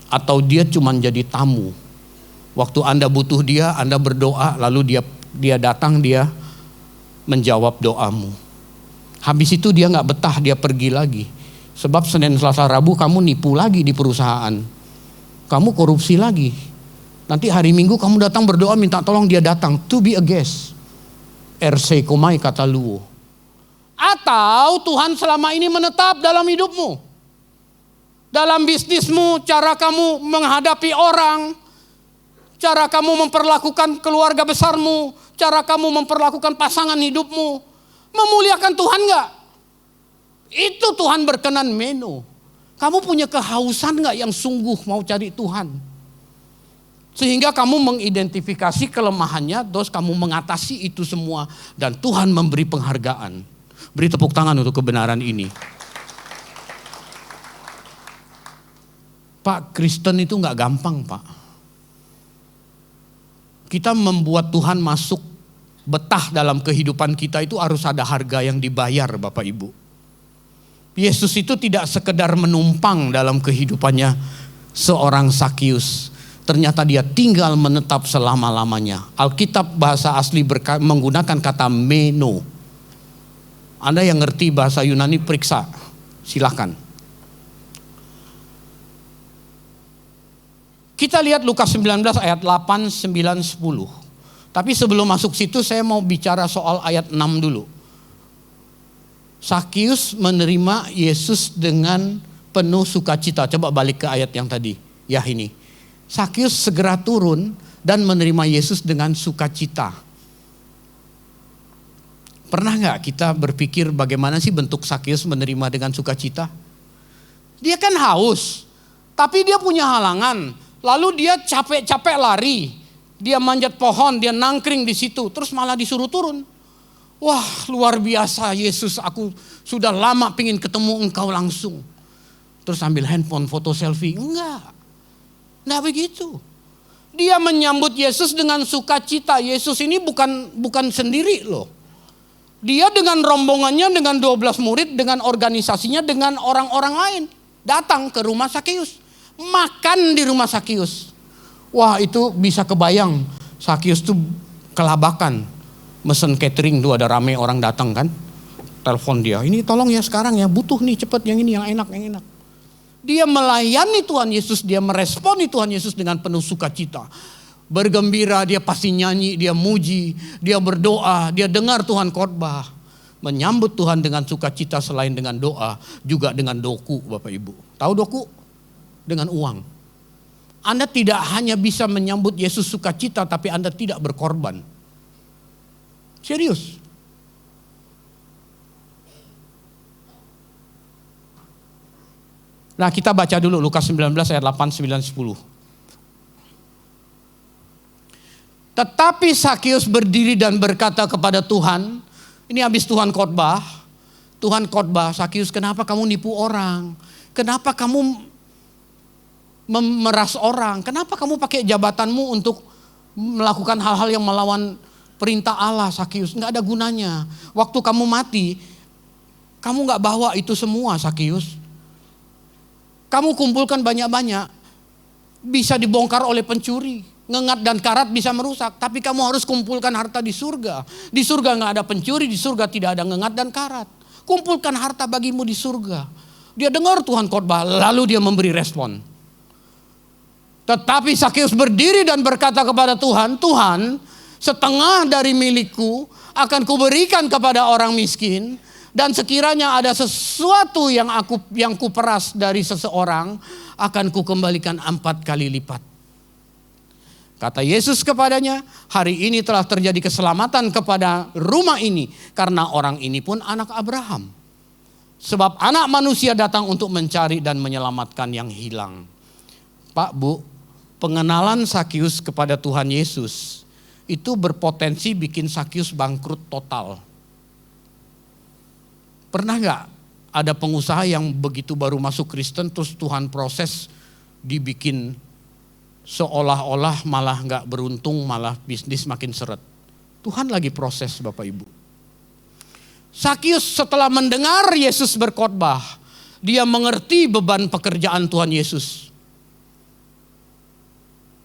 Atau dia cuma jadi tamu? Waktu Anda butuh dia, Anda berdoa, lalu dia datang, dia menjawab doamu. Habis itu dia gak betah, dia pergi lagi. Sebab Senin, Selasa, Rabu kamu nipu lagi di perusahaan. Kamu korupsi lagi. Nanti hari Minggu kamu datang berdoa minta tolong, dia datang. To be a guest. Erseikomai kataluo. Atau Tuhan selama ini menetap dalam hidupmu. Dalam bisnismu, cara kamu menghadapi orang. Cara kamu memperlakukan keluarga besarmu, cara kamu memperlakukan pasangan hidupmu, memuliakan Tuhan gak? Itu Tuhan berkenan meno. Kamu punya kehausan gak yang sungguh mau cari Tuhan? Sehingga kamu mengidentifikasi kelemahannya, terus kamu mengatasi itu semua. Dan Tuhan memberi penghargaan. Beri tepuk tangan untuk kebenaran ini. Pak, Kristen itu gak gampang, Pak. Kita membuat Tuhan masuk betah dalam kehidupan kita itu harus ada harga yang dibayar, Bapak Ibu. Yesus itu tidak sekedar menumpang dalam kehidupannya seorang Sakius. Ternyata dia tinggal menetap selama-lamanya. Alkitab bahasa asli menggunakan kata meno. Anda yang ngerti bahasa Yunani periksa, silakan. Kita lihat Lukas 19 ayat 8, 9, 10. Tapi sebelum masuk situ saya mau bicara soal ayat 6 dulu. Sakius menerima Yesus dengan penuh sukacita. Coba balik ke ayat yang tadi. Ya ini. Sakius segera turun dan menerima Yesus dengan sukacita. Pernah gak kita berpikir bagaimana sih bentuk Sakius menerima dengan sukacita? Dia kan haus. Tapi dia punya halangan. Lalu dia capek-capek lari, dia manjat pohon, dia nangkring di situ, terus malah disuruh turun. Wah, luar biasa Yesus, aku sudah lama pengen ketemu engkau langsung. Terus ambil handphone, foto selfie. Enggak begitu. Dia menyambut Yesus dengan sukacita. Yesus ini bukan sendiri loh. Dia dengan rombongannya, dengan 12 murid, dengan organisasinya, dengan orang-orang lain. Datang ke rumah Sakius. Makan di rumah Sakius. Wah, itu bisa kebayang. Sakius tuh kelabakan. Mesen catering tuh ada rame orang datang kan. Telepon dia, ini tolong ya sekarang ya, butuh nih cepet yang ini, yang enak. Dia melayani Tuhan Yesus, dia meresponi Tuhan Yesus dengan penuh sukacita. Bergembira, dia pasti nyanyi, dia muji, dia berdoa, dia dengar Tuhan khotbah. Menyambut Tuhan dengan sukacita selain dengan doa, juga dengan doku Bapak Ibu. Tahu doku? Dengan uang. Anda tidak hanya bisa menyambut Yesus sukacita, tapi Anda tidak berkorban. Serius. Nah, kita baca dulu Lukas 19 ayat 8, 9, 10. Tetapi Sakius berdiri dan berkata kepada Tuhan, ini habis Tuhan khotbah, Sakius, kenapa kamu nipu orang? Kenapa kamu memeras orang. Kenapa kamu pakai jabatanmu untuk melakukan hal-hal yang melawan perintah Allah, Sakius? Nggak ada gunanya. Waktu kamu mati, kamu nggak bawa itu semua, Sakius. Kamu kumpulkan banyak-banyak, bisa dibongkar oleh pencuri. Ngengat dan karat bisa merusak, tapi kamu harus kumpulkan harta di surga. Di surga nggak ada pencuri, di surga tidak ada ngengat dan karat. Kumpulkan harta bagimu di surga. Dia dengar Tuhan khotbah, lalu dia memberi respon. Tetapi Sakeus berdiri dan berkata kepada Tuhan, Tuhan, setengah dari milikku akan kuberikan kepada orang miskin. Dan sekiranya ada sesuatu yang kuperas dari seseorang, akan kukembalikan 4 kali lipat. Kata Yesus kepadanya, hari ini telah terjadi keselamatan kepada rumah ini, karena orang ini pun anak Abraham. Sebab anak manusia datang untuk mencari dan menyelamatkan yang hilang. Pak, Bu, pengenalan Sakius kepada Tuhan Yesus itu berpotensi bikin Sakius bangkrut total. Pernah gak ada pengusaha yang begitu baru masuk Kristen terus Tuhan proses dibikin seolah-olah malah gak beruntung, malah bisnis makin seret. Tuhan lagi proses Bapak Ibu. Sakius setelah mendengar Yesus berkhotbah, dia mengerti beban pekerjaan Tuhan Yesus.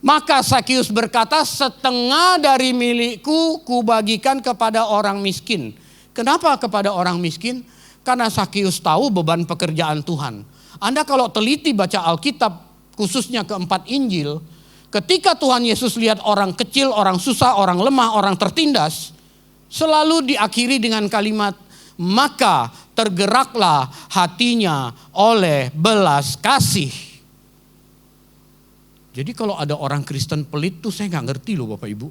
Maka Sakius berkata, setengah dari milikku kubagikan kepada orang miskin. Kenapa kepada orang miskin? Karena Sakius tahu beban pekerjaan Tuhan. Anda kalau teliti baca Alkitab, khususnya keempat Injil, ketika Tuhan Yesus lihat orang kecil, orang susah, orang lemah, orang tertindas, selalu diakhiri dengan kalimat, maka tergeraklah hatinya oleh belas kasih. Jadi kalau ada orang Kristen pelit tuh saya gak ngerti loh Bapak Ibu.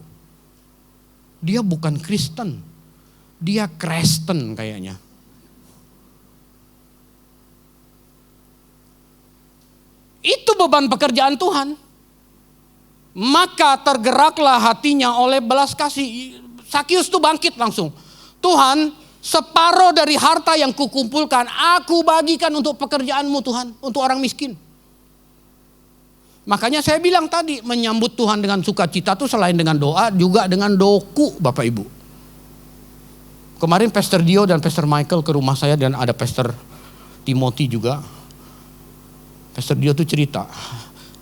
Dia bukan Kristen, dia Kristen kayaknya. Itu beban pekerjaan Tuhan. Maka tergeraklah hatinya oleh belas kasih. Sakius tuh bangkit langsung. Tuhan, separuh dari harta yang kukumpulkan, aku bagikan untuk pekerjaanmu Tuhan, untuk orang miskin. Makanya saya bilang tadi, menyambut Tuhan dengan sukacita itu selain dengan doa, juga dengan doku Bapak Ibu. Kemarin Pastor Dio dan Pastor Michael ke rumah saya dan ada Pastor Timothy juga. Pastor Dio tuh cerita,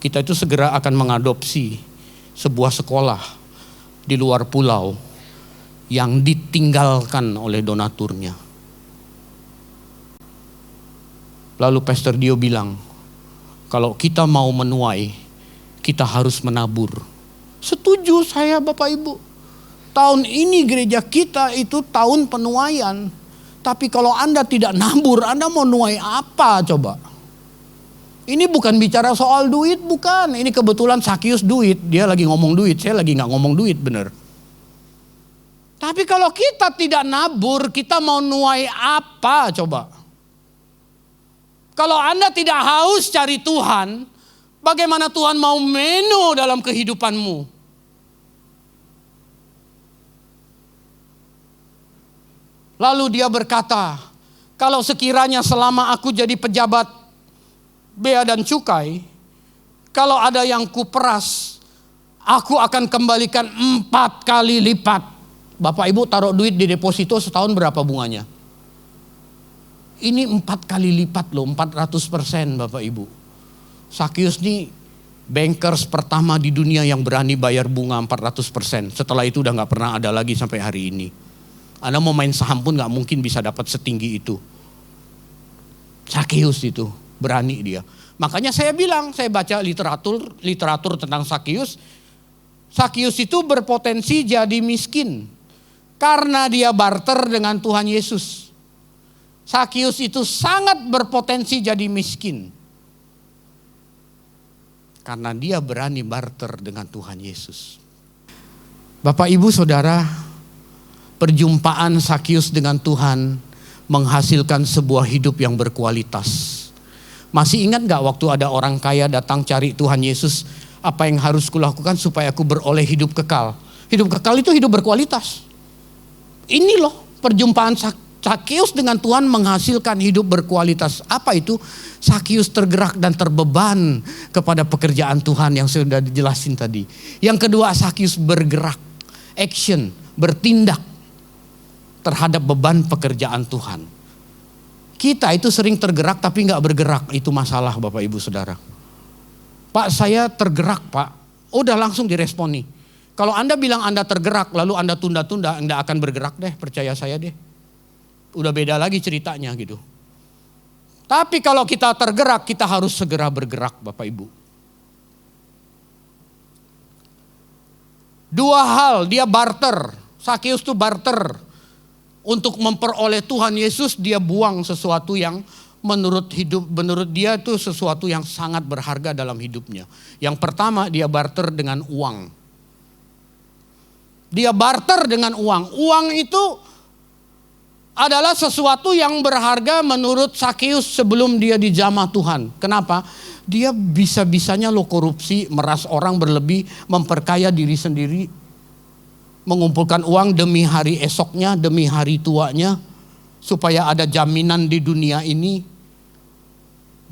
kita itu segera akan mengadopsi sebuah sekolah di luar pulau yang ditinggalkan oleh donaturnya. Lalu Pastor Dio bilang, kalau kita mau menuai, kita harus menabur. Setuju saya Bapak Ibu. Tahun ini gereja kita itu tahun penuaian. Tapi kalau Anda tidak nabur, Anda mau nuai apa coba? Ini bukan bicara soal duit, bukan. Ini kebetulan Sakius duit. Dia lagi ngomong duit, saya lagi gak ngomong duit, bener. Tapi kalau kita tidak nabur, kita mau nuai apa coba? Kalau Anda tidak haus cari Tuhan, bagaimana Tuhan mau menu dalam kehidupanmu? Lalu dia berkata, kalau sekiranya selama aku jadi pejabat bea dan cukai, kalau ada yang kuperas, aku akan kembalikan 4 kali lipat. Bapak Ibu taruh duit di deposito setahun berapa bunganya? Ini 4 kali lipat loh, 400% Bapak Ibu. Sakius nih bankers pertama di dunia yang berani bayar bunga 400%. Setelah itu udah gak pernah ada lagi sampai hari ini. Anda mau main saham pun gak mungkin bisa dapat setinggi itu. Sakius itu, berani dia. Makanya saya bilang, saya baca literatur tentang Sakius. Sakius itu berpotensi jadi miskin. Karena dia barter dengan Tuhan Yesus. Sakius itu sangat berpotensi jadi miskin. Karena dia berani barter dengan Tuhan Yesus. Bapak Ibu Saudara, perjumpaan Sakius dengan Tuhan menghasilkan sebuah hidup yang berkualitas. Masih ingat gak waktu ada orang kaya datang cari Tuhan Yesus, apa yang harus kulakukan supaya aku beroleh hidup kekal? Hidup kekal itu hidup berkualitas. Ini loh perjumpaan Sakeus dengan Tuhan menghasilkan hidup berkualitas. Apa itu? Sakeus tergerak dan terbeban kepada pekerjaan Tuhan yang sudah dijelasin tadi. Yang kedua, Sakeus bergerak, action, bertindak terhadap beban pekerjaan Tuhan. Kita itu sering tergerak tapi nggak bergerak, itu masalah Bapak Ibu Saudara. Pak, saya tergerak Pak, udah langsung diresponi. Kalau Anda bilang Anda tergerak lalu Anda tunda-tunda, Anda akan bergerak deh, percaya saya deh. Udah beda lagi ceritanya gitu. Tapi kalau kita tergerak, kita harus segera bergerak Bapak Ibu. Dua hal, dia barter. Sakeus itu barter. Untuk memperoleh Tuhan Yesus, dia buang sesuatu yang menurut dia itu sesuatu yang sangat berharga dalam hidupnya. Yang pertama, dia barter dengan uang. Dia barter dengan uang. Uang itu adalah sesuatu yang berharga menurut Sakeus sebelum dia dijamah Tuhan. Kenapa? Dia bisa-bisanya lo korupsi, meras orang berlebih, memperkaya diri sendiri, mengumpulkan uang demi hari esoknya, demi hari tuanya, supaya ada jaminan di dunia ini.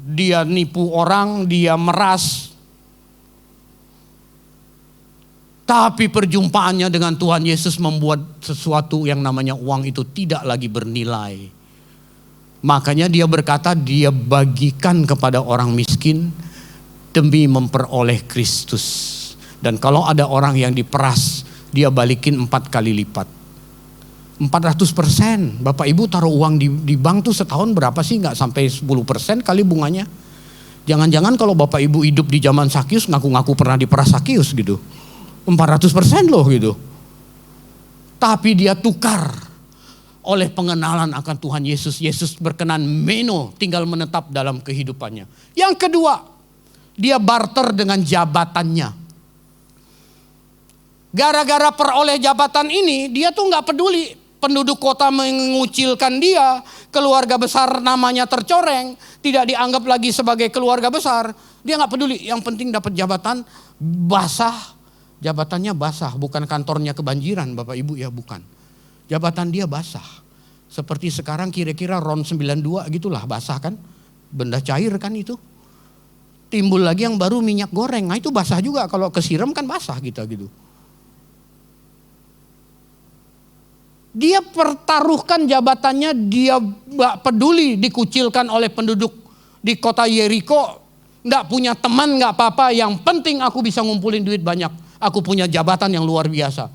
Dia nipu orang, dia meras. Tapi perjumpaannya dengan Tuhan Yesus membuat sesuatu yang namanya uang itu tidak lagi bernilai. Makanya dia berkata, dia bagikan kepada orang miskin demi memperoleh Kristus. Dan kalau ada orang yang diperas, dia balikin 4 kali lipat. 400%. Bapak Ibu taruh uang di bank tuh setahun berapa sih? Nggak sampai 10% kali bunganya. Jangan-jangan kalau Bapak Ibu hidup di zaman Sakeus ngaku-ngaku pernah diperas Sakeus gitu. 400% loh gitu. Tapi dia tukar oleh pengenalan akan Tuhan Yesus. Yesus berkenan meno, tinggal menetap dalam kehidupannya. Yang kedua, dia barter dengan jabatannya. Gara-gara peroleh jabatan ini, dia tuh gak peduli. Penduduk kota mengucilkan dia, keluarga besar namanya tercoreng, tidak dianggap lagi sebagai keluarga besar. Dia gak peduli, yang penting dapat jabatan basah. Jabatannya basah, bukan kantornya kebanjiran Bapak Ibu ya, bukan. Jabatan dia basah. Seperti sekarang kira-kira RON 92 gitulah, basah kan. Benda cair kan itu. Timbul lagi yang baru minyak goreng, nah itu basah juga. Kalau kesiram kan basah gitu. Dia pertaruhkan jabatannya, dia gak peduli dikucilkan oleh penduduk di kota Yeriko. Gak punya teman gak apa-apa, yang penting aku bisa ngumpulin duit banyak. Aku punya jabatan yang luar biasa.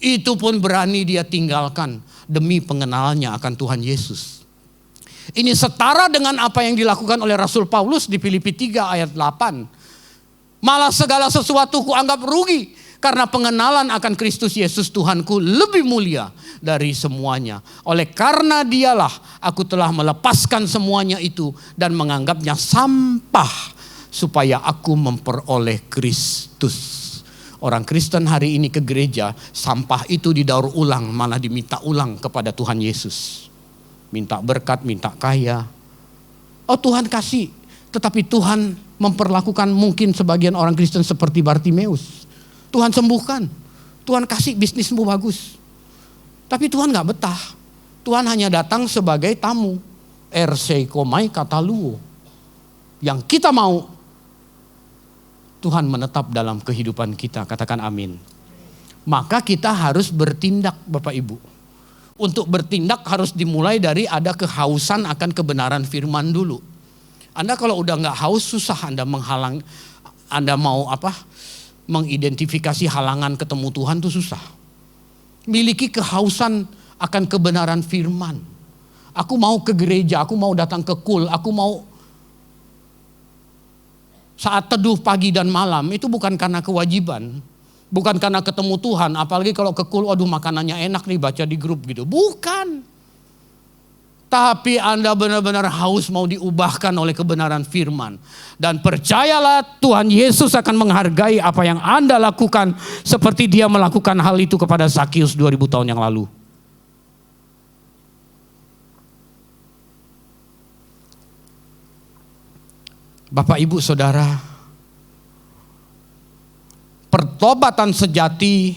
Itu pun berani dia tinggalkan demi pengenalannya akan Tuhan Yesus. Ini setara dengan apa yang dilakukan oleh Rasul Paulus di Filipi 3 ayat 8. Malah segala sesuatu kuanggap rugi karena pengenalan akan Kristus Yesus Tuhanku lebih mulia dari semuanya. Oleh karena dialah aku telah melepaskan semuanya itu dan menganggapnya sampah supaya aku memperoleh Kristus. Orang Kristen hari ini ke gereja, sampah itu didaur ulang, malah diminta ulang kepada Tuhan Yesus. Minta berkat, minta kaya. Oh Tuhan kasih, tetapi Tuhan memperlakukan mungkin sebagian orang Kristen seperti Bartimeus. Tuhan sembuhkan, Tuhan kasih bisnismu bagus. Tapi Tuhan gak betah. Tuhan hanya datang sebagai tamu. RC komai kataluo. Yang kita mau, Tuhan menetap dalam kehidupan kita, katakan amin. Maka kita harus bertindak Bapak Ibu. Untuk bertindak harus dimulai dari ada kehausan akan kebenaran firman dulu. Anda kalau udah gak haus susah Anda menghalang, Anda mau mengidentifikasi halangan ketemu Tuhan itu susah. Miliki kehausan akan kebenaran firman. Aku mau ke gereja, aku mau datang ke kul, aku mau saat teduh pagi dan malam, itu bukan karena kewajiban. Bukan karena ketemu Tuhan, apalagi kalau ke kul, aduh makanannya enak nih baca di grup gitu. Bukan. Tapi Anda benar-benar haus mau diubahkan oleh kebenaran firman. Dan percayalah Tuhan Yesus akan menghargai apa yang Anda lakukan. Seperti dia melakukan hal itu kepada Sakeus 2000 tahun yang lalu. Bapak Ibu Saudara, pertobatan sejati,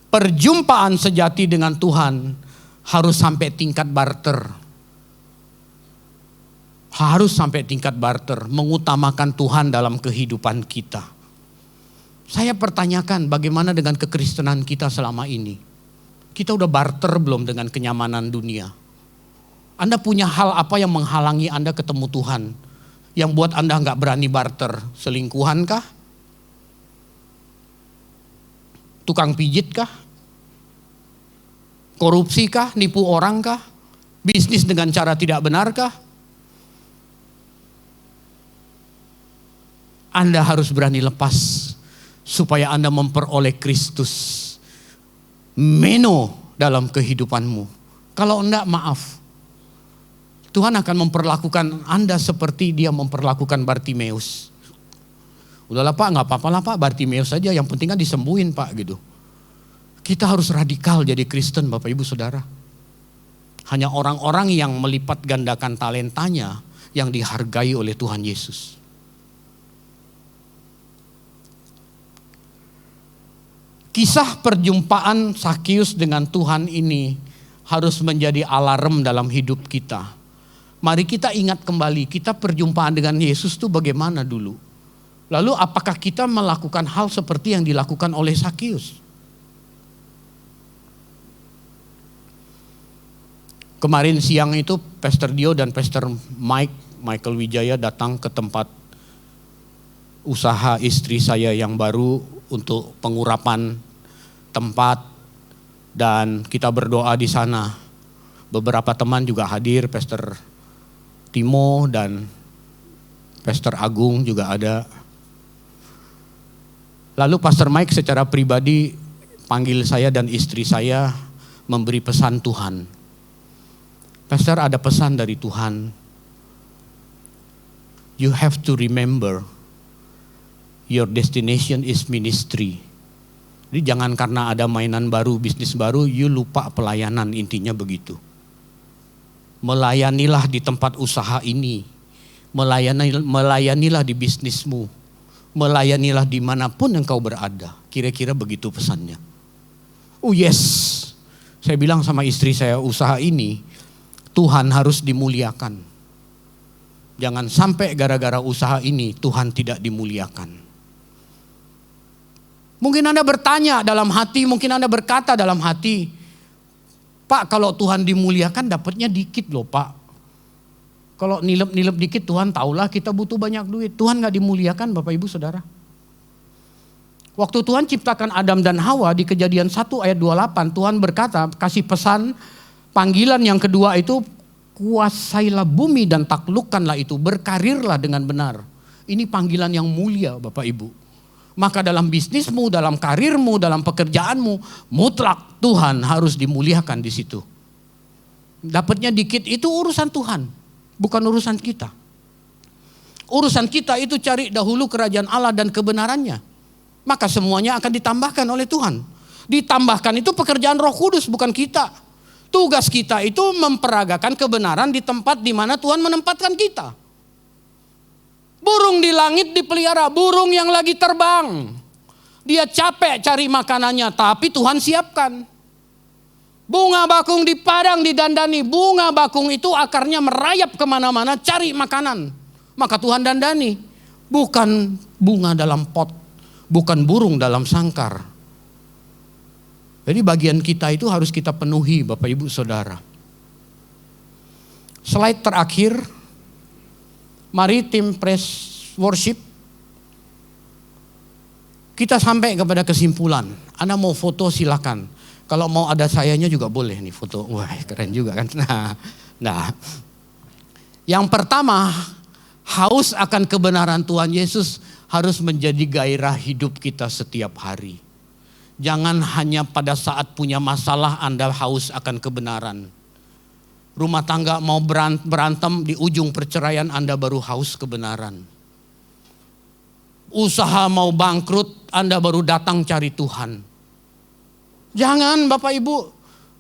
perjumpaan sejati dengan Tuhan harus sampai tingkat barter. Harus sampai tingkat barter, mengutamakan Tuhan dalam kehidupan kita. Saya pertanyakan bagaimana dengan kekristenan kita selama ini? Kita udah barter belum dengan kenyamanan dunia? Anda punya hal apa yang menghalangi Anda ketemu Tuhan? Yang buat Anda nggak berani barter? Selingkuhan kah? Tukang pijit kah? Korupsi kah? Nipu orang kah? Bisnis dengan cara tidak benar kah? Anda harus berani lepas supaya Anda memperoleh Kristus meno dalam kehidupanmu. Kalau enggak, maaf. Tuhan akan memperlakukan Anda seperti Dia memperlakukan Bartimeus. Udahlah Pak, nggak apa-apa lah Pak, Bartimeus saja, yang penting kan disembuhin Pak gitu. Kita harus radikal jadi Kristen Bapak Ibu Saudara. Hanya orang-orang yang melipat gandakan talentanya yang dihargai oleh Tuhan Yesus. Kisah perjumpaan Zakheus dengan Tuhan ini harus menjadi alarm dalam hidup kita. Mari kita ingat kembali, kita perjumpaan dengan Yesus itu bagaimana dulu. Lalu apakah kita melakukan hal seperti yang dilakukan oleh Zakheus? Kemarin siang itu Pastor Dio dan Pastor Michael Wijaya datang ke tempat usaha istri saya yang baru untuk pengurapan tempat, dan kita berdoa di sana. Beberapa teman juga hadir, Pastor Timo dan Pastor Agung juga ada. Lalu Pastor Mike secara pribadi panggil saya dan istri saya memberi pesan Tuhan. Pastor, ada pesan dari Tuhan. You have to remember your destination is ministry. Jadi jangan karena ada mainan baru, bisnis baru, you lupa pelayanan, intinya begitu. Melayanilah di tempat usaha ini. Melayanilah di bisnismu. Melayanilah dimanapun engkau berada. Kira-kira begitu pesannya. Oh yes, saya bilang sama istri saya, usaha ini Tuhan harus dimuliakan. Jangan sampai gara-gara usaha ini Tuhan tidak dimuliakan. Mungkin Anda bertanya dalam hati, mungkin Anda berkata dalam hati, Pak, kalau Tuhan dimuliakan dapatnya dikit loh Pak. Kalau nilep-nilep dikit Tuhan tahulah kita butuh banyak duit. Tuhan gak dimuliakan Bapak Ibu Saudara. Waktu Tuhan ciptakan Adam dan Hawa di Kejadian 1 ayat 28, Tuhan berkata, kasih pesan, panggilan yang kedua itu, kuasailah bumi dan taklukkanlah itu, berkarirlah dengan benar. Ini panggilan yang mulia Bapak Ibu. Maka dalam bisnismu, dalam karirmu, dalam pekerjaanmu, mutlak Tuhan harus dimuliakan di situ. Dapatnya dikit itu urusan Tuhan, bukan urusan kita. Urusan kita itu cari dahulu kerajaan Allah dan kebenarannya. Maka semuanya akan ditambahkan oleh Tuhan. Ditambahkan itu pekerjaan Roh Kudus, bukan kita. Tugas kita itu memperagakan kebenaran di tempat di mana Tuhan menempatkan kita. Burung di langit dipelihara, burung yang lagi terbang. Dia capek cari makanannya, tapi Tuhan siapkan. Bunga bakung di padang didandani, bunga bakung itu akarnya merayap kemana-mana cari makanan. Maka Tuhan dandani, bukan bunga dalam pot, bukan burung dalam sangkar. Jadi bagian kita itu harus kita penuhi Bapak Ibu Saudara. Slide terakhir. Mari tim praise worship. Kita sampai kepada kesimpulan. Anda mau foto silakan. Kalau mau ada sayanya juga boleh nih foto. Wah keren juga kan. Nah. Yang pertama, haus akan kebenaran Tuhan Yesus harus menjadi gairah hidup kita setiap hari. Jangan hanya pada saat punya masalah Anda haus akan kebenaran. Rumah tangga mau berantem di ujung perceraian Anda baru haus kebenaran. Usaha mau bangkrut Anda baru datang cari Tuhan. Jangan Bapak Ibu.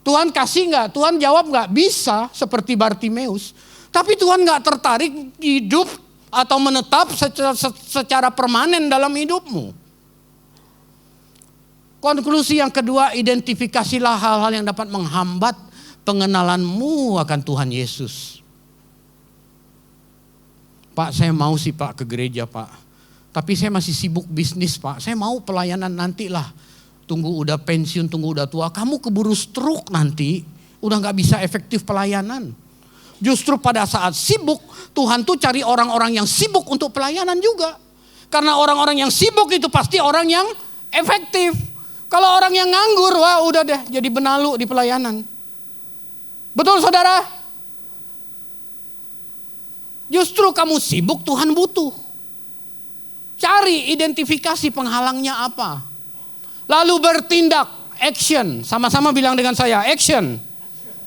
Tuhan kasih gak? Tuhan jawab gak? Bisa seperti Bartimeus. Tapi Tuhan gak tertarik hidup atau menetap secara permanen dalam hidupmu. Konklusi yang kedua, identifikasilah hal-hal yang dapat menghambat pengenalanmu akan Tuhan Yesus. Pak, saya mau sih Pak ke gereja Pak. Tapi saya masih sibuk bisnis Pak. Saya mau pelayanan nantilah. Tunggu udah pensiun, tunggu udah tua. Kamu keburu stroke nanti. Udah gak bisa efektif pelayanan. Justru pada saat sibuk, Tuhan tuh cari orang-orang yang sibuk untuk pelayanan juga. Karena orang-orang yang sibuk itu pasti orang yang efektif. Kalau orang yang nganggur, wah udah deh jadi benalu di pelayanan. Betul saudara? Justru kamu sibuk, Tuhan butuh. Cari identifikasi penghalangnya apa. Lalu bertindak, action. Sama-sama bilang dengan saya, action.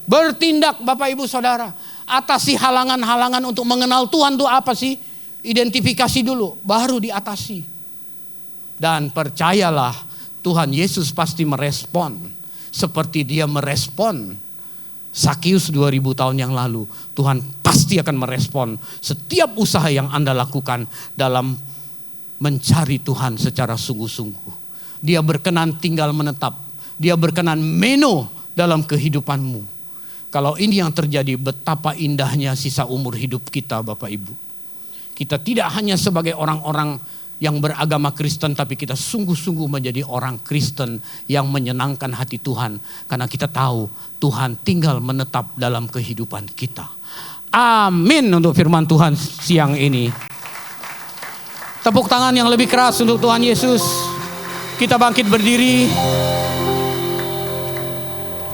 Bertindak Bapak Ibu Saudara. Atasi halangan-halangan untuk mengenal Tuhan itu apa sih? Identifikasi dulu, baru diatasi. Dan percayalah, Tuhan Yesus pasti merespon. Seperti dia merespon Sakius 2000 tahun yang lalu. Tuhan pasti akan merespon setiap usaha yang Anda lakukan dalam mencari Tuhan secara sungguh-sungguh. Dia berkenan tinggal menetap. Dia berkenan meno dalam kehidupanmu. Kalau ini yang terjadi, betapa indahnya sisa umur hidup kita Bapak Ibu. Kita tidak hanya sebagai orang-orang yang beragama Kristen, tapi kita sungguh-sungguh menjadi orang Kristen yang menyenangkan hati Tuhan. Karena kita tahu Tuhan tinggal menetap dalam kehidupan kita. Amin untuk firman Tuhan siang ini. Tepuk tangan yang lebih keras untuk Tuhan Yesus. Kita bangkit berdiri.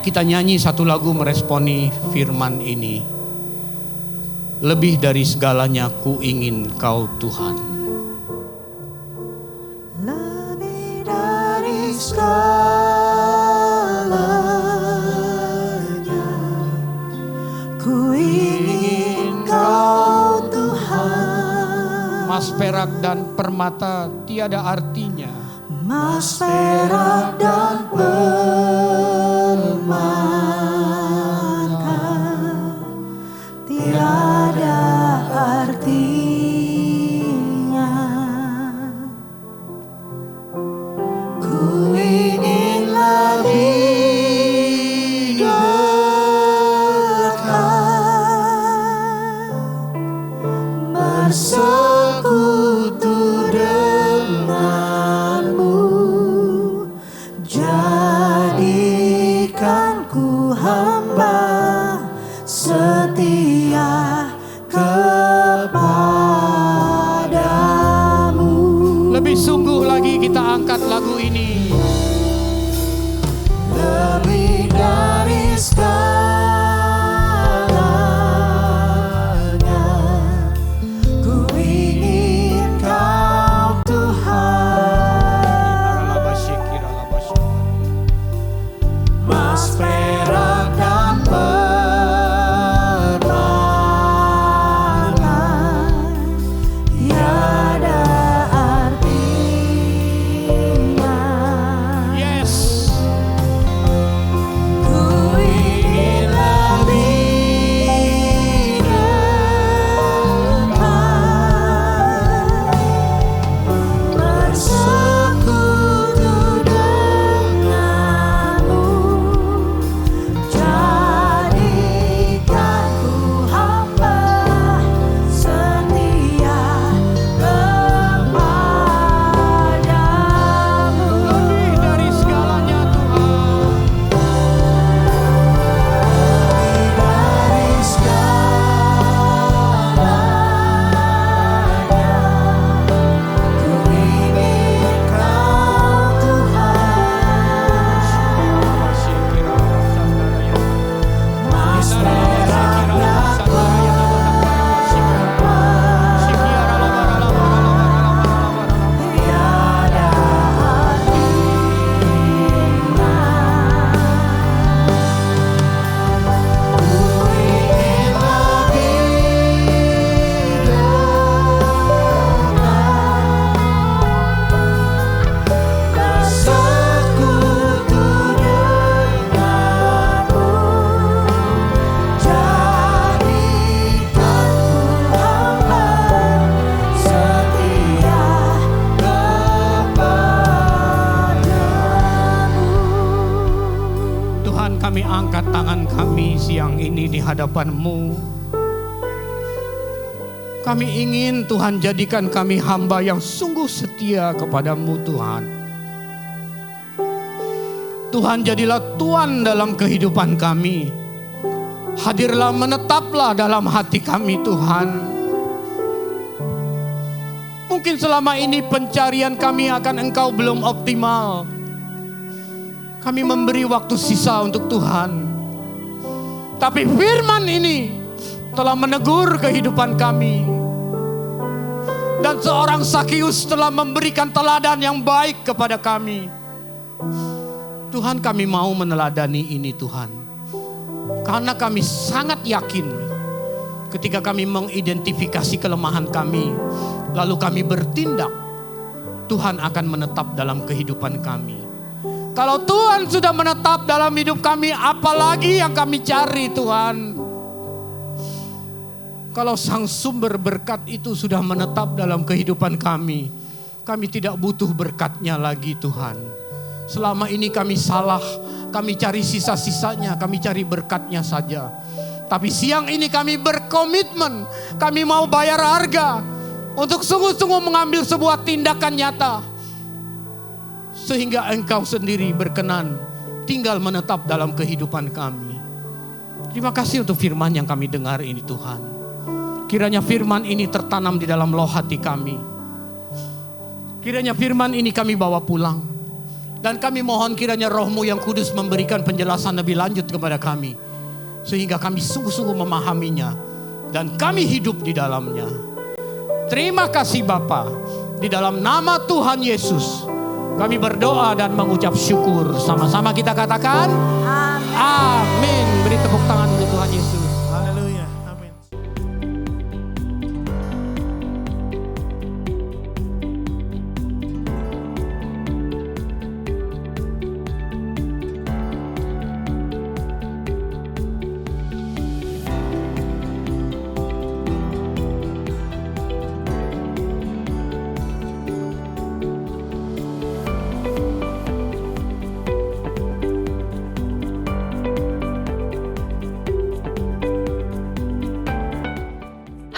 Kita nyanyi satu lagu meresponi firman ini. Lebih dari segalanya ku ingin Kau Tuhan. Lebih dari segalanya ku ingin Kau Tuhan. Mas perak dan permata tiada artinya. Mas perak dan permata tiada artinya. Ku ingin lebih dekat bersekutu denganmu. Jadikan ku kami di hadapan-Mu. Kami ingin Tuhan jadikan kami hamba yang sungguh setia kepada-Mu Tuhan. Tuhan jadilah Tuhan dalam kehidupan kami. Hadirlah, menetaplah dalam hati kami Tuhan. Mungkin selama ini pencarian kami akan Engkau belum optimal. Kami memberi waktu sisa untuk Tuhan. Tapi firman ini telah menegur kehidupan kami. Dan seorang Sakius telah memberikan teladan yang baik kepada kami. Tuhan, kami mau meneladani ini Tuhan. Karena kami sangat yakin ketika kami mengidentifikasi kelemahan kami, lalu kami bertindak, Tuhan akan menetap dalam kehidupan kami. Kalau Tuhan sudah menetap dalam hidup kami, apalagi yang kami cari Tuhan? Kalau sang sumber berkat itu sudah menetap dalam kehidupan kami tidak butuh berkatnya lagi Tuhan. Selama ini kami salah, kami cari sisa-sisanya, kami cari berkatnya saja. Tapi siang ini kami berkomitmen, kami mau bayar harga untuk sungguh-sungguh mengambil sebuah tindakan nyata. Sehingga Engkau sendiri berkenan tinggal menetap dalam kehidupan kami. Terima kasih untuk firman yang kami dengar ini Tuhan. Kiranya firman ini tertanam di dalam loh hati kami. Kiranya firman ini kami bawa pulang. Dan kami mohon kiranya Roh-Mu yang kudus memberikan penjelasan lebih lanjut kepada kami. Sehingga kami sungguh-sungguh memahaminya. Dan kami hidup di dalamnya. Terima kasih Bapa. Di dalam nama Tuhan Yesus kami berdoa dan mengucap syukur. Sama-sama kita katakan amin. Beri tepuk tangan untuk Tuhan Yesus. Haleluya. Amin.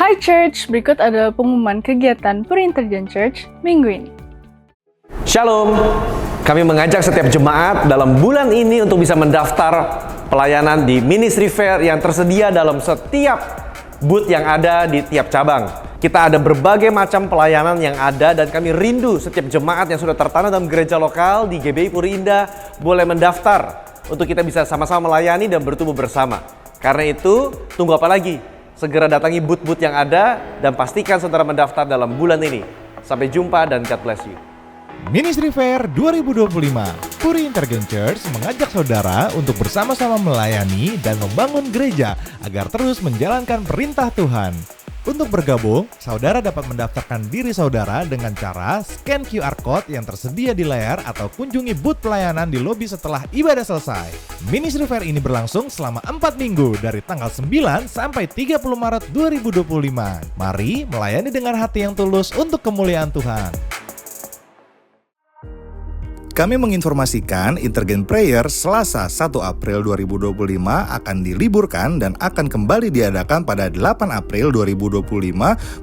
Hai Church, berikut adalah pengumuman kegiatan Perinterjen Church minggu ini. Shalom, kami mengajak setiap jemaat dalam bulan ini untuk bisa mendaftar pelayanan di Ministry Fair yang tersedia dalam setiap booth yang ada di tiap cabang. Kita ada berbagai macam pelayanan yang ada dan kami rindu setiap jemaat yang sudah tertanam dalam gereja lokal di GBI Puri Indah boleh mendaftar untuk kita bisa sama-sama melayani dan bertumbuh bersama. Karena itu, tunggu apa lagi? Segera datangi booth-booth yang ada dan pastikan saudara mendaftar dalam bulan ini. Sampai jumpa dan God bless you. Ministry Fair 2025, Puri Intergen Church mengajak saudara untuk bersama-sama melayani dan membangun gereja agar terus menjalankan perintah Tuhan. Untuk bergabung, saudara dapat mendaftarkan diri saudara dengan cara scan QR Code yang tersedia di layar atau kunjungi booth pelayanan di lobi setelah ibadah selesai. Ministry Fair ini berlangsung selama 4 minggu dari tanggal 9 sampai 30 Maret 2025. Mari melayani dengan hati yang tulus untuk kemuliaan Tuhan. Kami menginformasikan Intergen Prayer Selasa 1 April 2025 akan diliburkan dan akan kembali diadakan pada 8 April 2025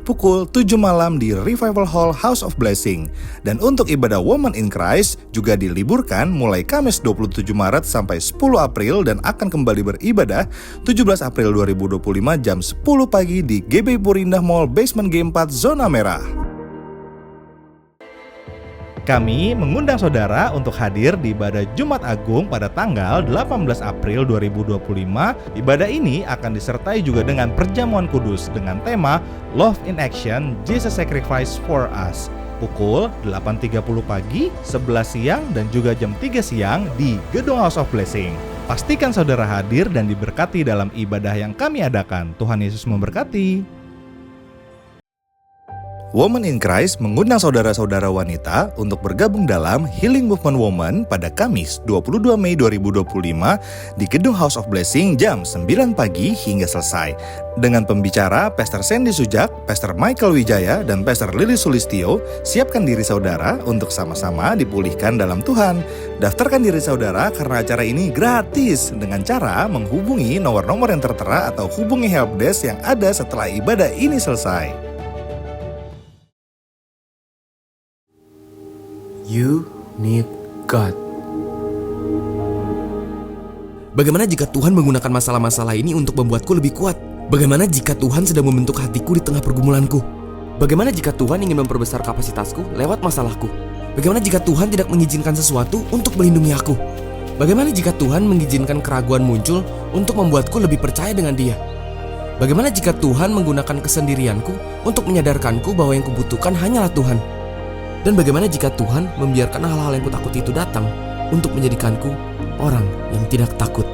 pukul 7 malam di Revival Hall House of Blessing. Dan untuk ibadah Women in Christ juga diliburkan mulai Kamis 27 Maret sampai 10 April dan akan kembali beribadah 17 April 2025 jam 10 pagi di GBI Puri Indah Mall Basement G4 Zona Merah. Kami mengundang saudara untuk hadir di ibadah Jumat Agung pada tanggal 18 April 2025. Ibadah ini akan disertai juga dengan perjamuan kudus dengan tema Love in Action, Jesus Sacrifice for Us. Pukul 8.30 pagi, 11 siang, dan juga jam 3 siang di Gedung House of Blessing. Pastikan saudara hadir dan diberkati dalam ibadah yang kami adakan. Tuhan Yesus memberkati. Women in Christ mengundang saudara-saudara wanita untuk bergabung dalam Healing Movement Women pada Kamis 22 Mei 2025 di Gedung House of Blessing jam 9 pagi hingga selesai. Dengan pembicara Pastor Sandy Sujak, Pastor Michael Wijaya, dan Pastor Lily Sulistio, siapkan diri saudara untuk sama-sama dipulihkan dalam Tuhan. Daftarkan diri saudara karena acara ini gratis dengan cara menghubungi nomor-nomor yang tertera atau hubungi helpdesk yang ada setelah ibadah ini selesai. You need God. Bagaimana jika Tuhan menggunakan masalah-masalah ini untuk membuatku lebih kuat? Bagaimana jika Tuhan sedang membentuk hatiku di tengah pergumulanku? Bagaimana jika Tuhan ingin memperbesar kapasitasku lewat masalahku? Bagaimana jika Tuhan tidak mengizinkan sesuatu untuk melindungi aku? Bagaimana jika Tuhan mengizinkan keraguan muncul untuk membuatku lebih percaya dengan Dia? Bagaimana jika Tuhan menggunakan kesendirianku untuk menyadarkanku bahwa yang kubutuhkan hanyalah Tuhan? Dan bagaimana jika Tuhan membiarkan hal-hal yang kutakuti itu datang untuk menjadikanku orang yang tidak takut?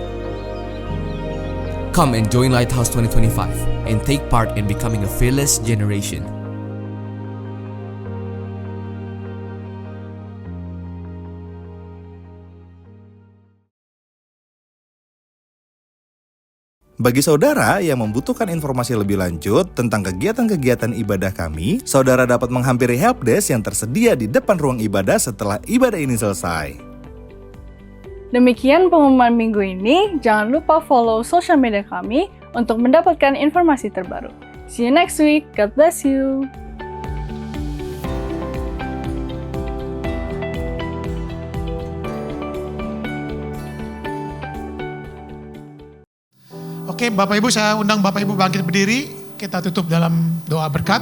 Come and join Lighthouse 2025 and take part in becoming a fearless generation. Bagi saudara yang membutuhkan informasi lebih lanjut tentang kegiatan-kegiatan ibadah kami, saudara dapat menghampiri helpdesk yang tersedia di depan ruang ibadah setelah ibadah ini selesai. Demikian pengumuman minggu ini. Jangan lupa follow sosial media kami untuk mendapatkan informasi terbaru. See you next week. God bless you. Oke, Bapak Ibu, saya undang Bapak Ibu bangkit berdiri. Kita tutup dalam doa berkat.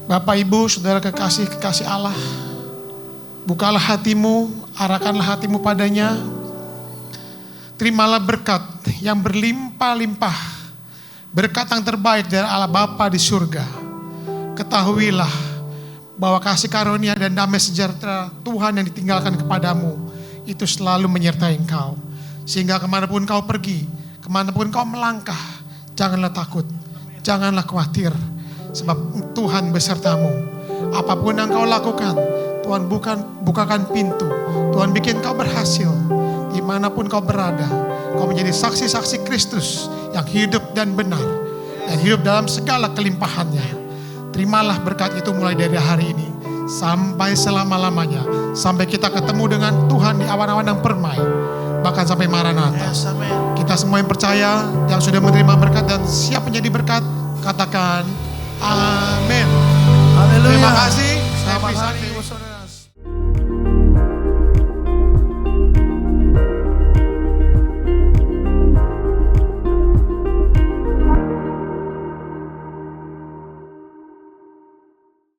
Bapak Ibu, saudara kekasih Allah, bukalah hatimu, arahkanlah hatimu padanya. Terimalah berkat yang berlimpah-limpah, berkat yang terbaik dari Allah Bapa di surga. Ketahuilah bahwa kasih karunia dan damai sejahtera Tuhan yang ditinggalkan kepadamu itu selalu menyertai engkau. Sehingga kemanapun kau pergi, kemanapun kau melangkah, janganlah takut, janganlah khawatir, sebab Tuhan besertamu. Apapun yang kau lakukan, Tuhan bukakan pintu, Tuhan bikin kau berhasil. Dimanapun kau berada, kau menjadi saksi-saksi Kristus yang hidup dan benar, dan hidup dalam segala kelimpahannya. Terimalah berkat itu mulai dari hari ini sampai selama-lamanya, sampai kita ketemu dengan Tuhan di awan-awan yang permai, bahkan sampai Maranatha. Kita semua yang percaya, yang sudah menerima berkat dan siap menjadi berkat, katakan amin. Terima kasih.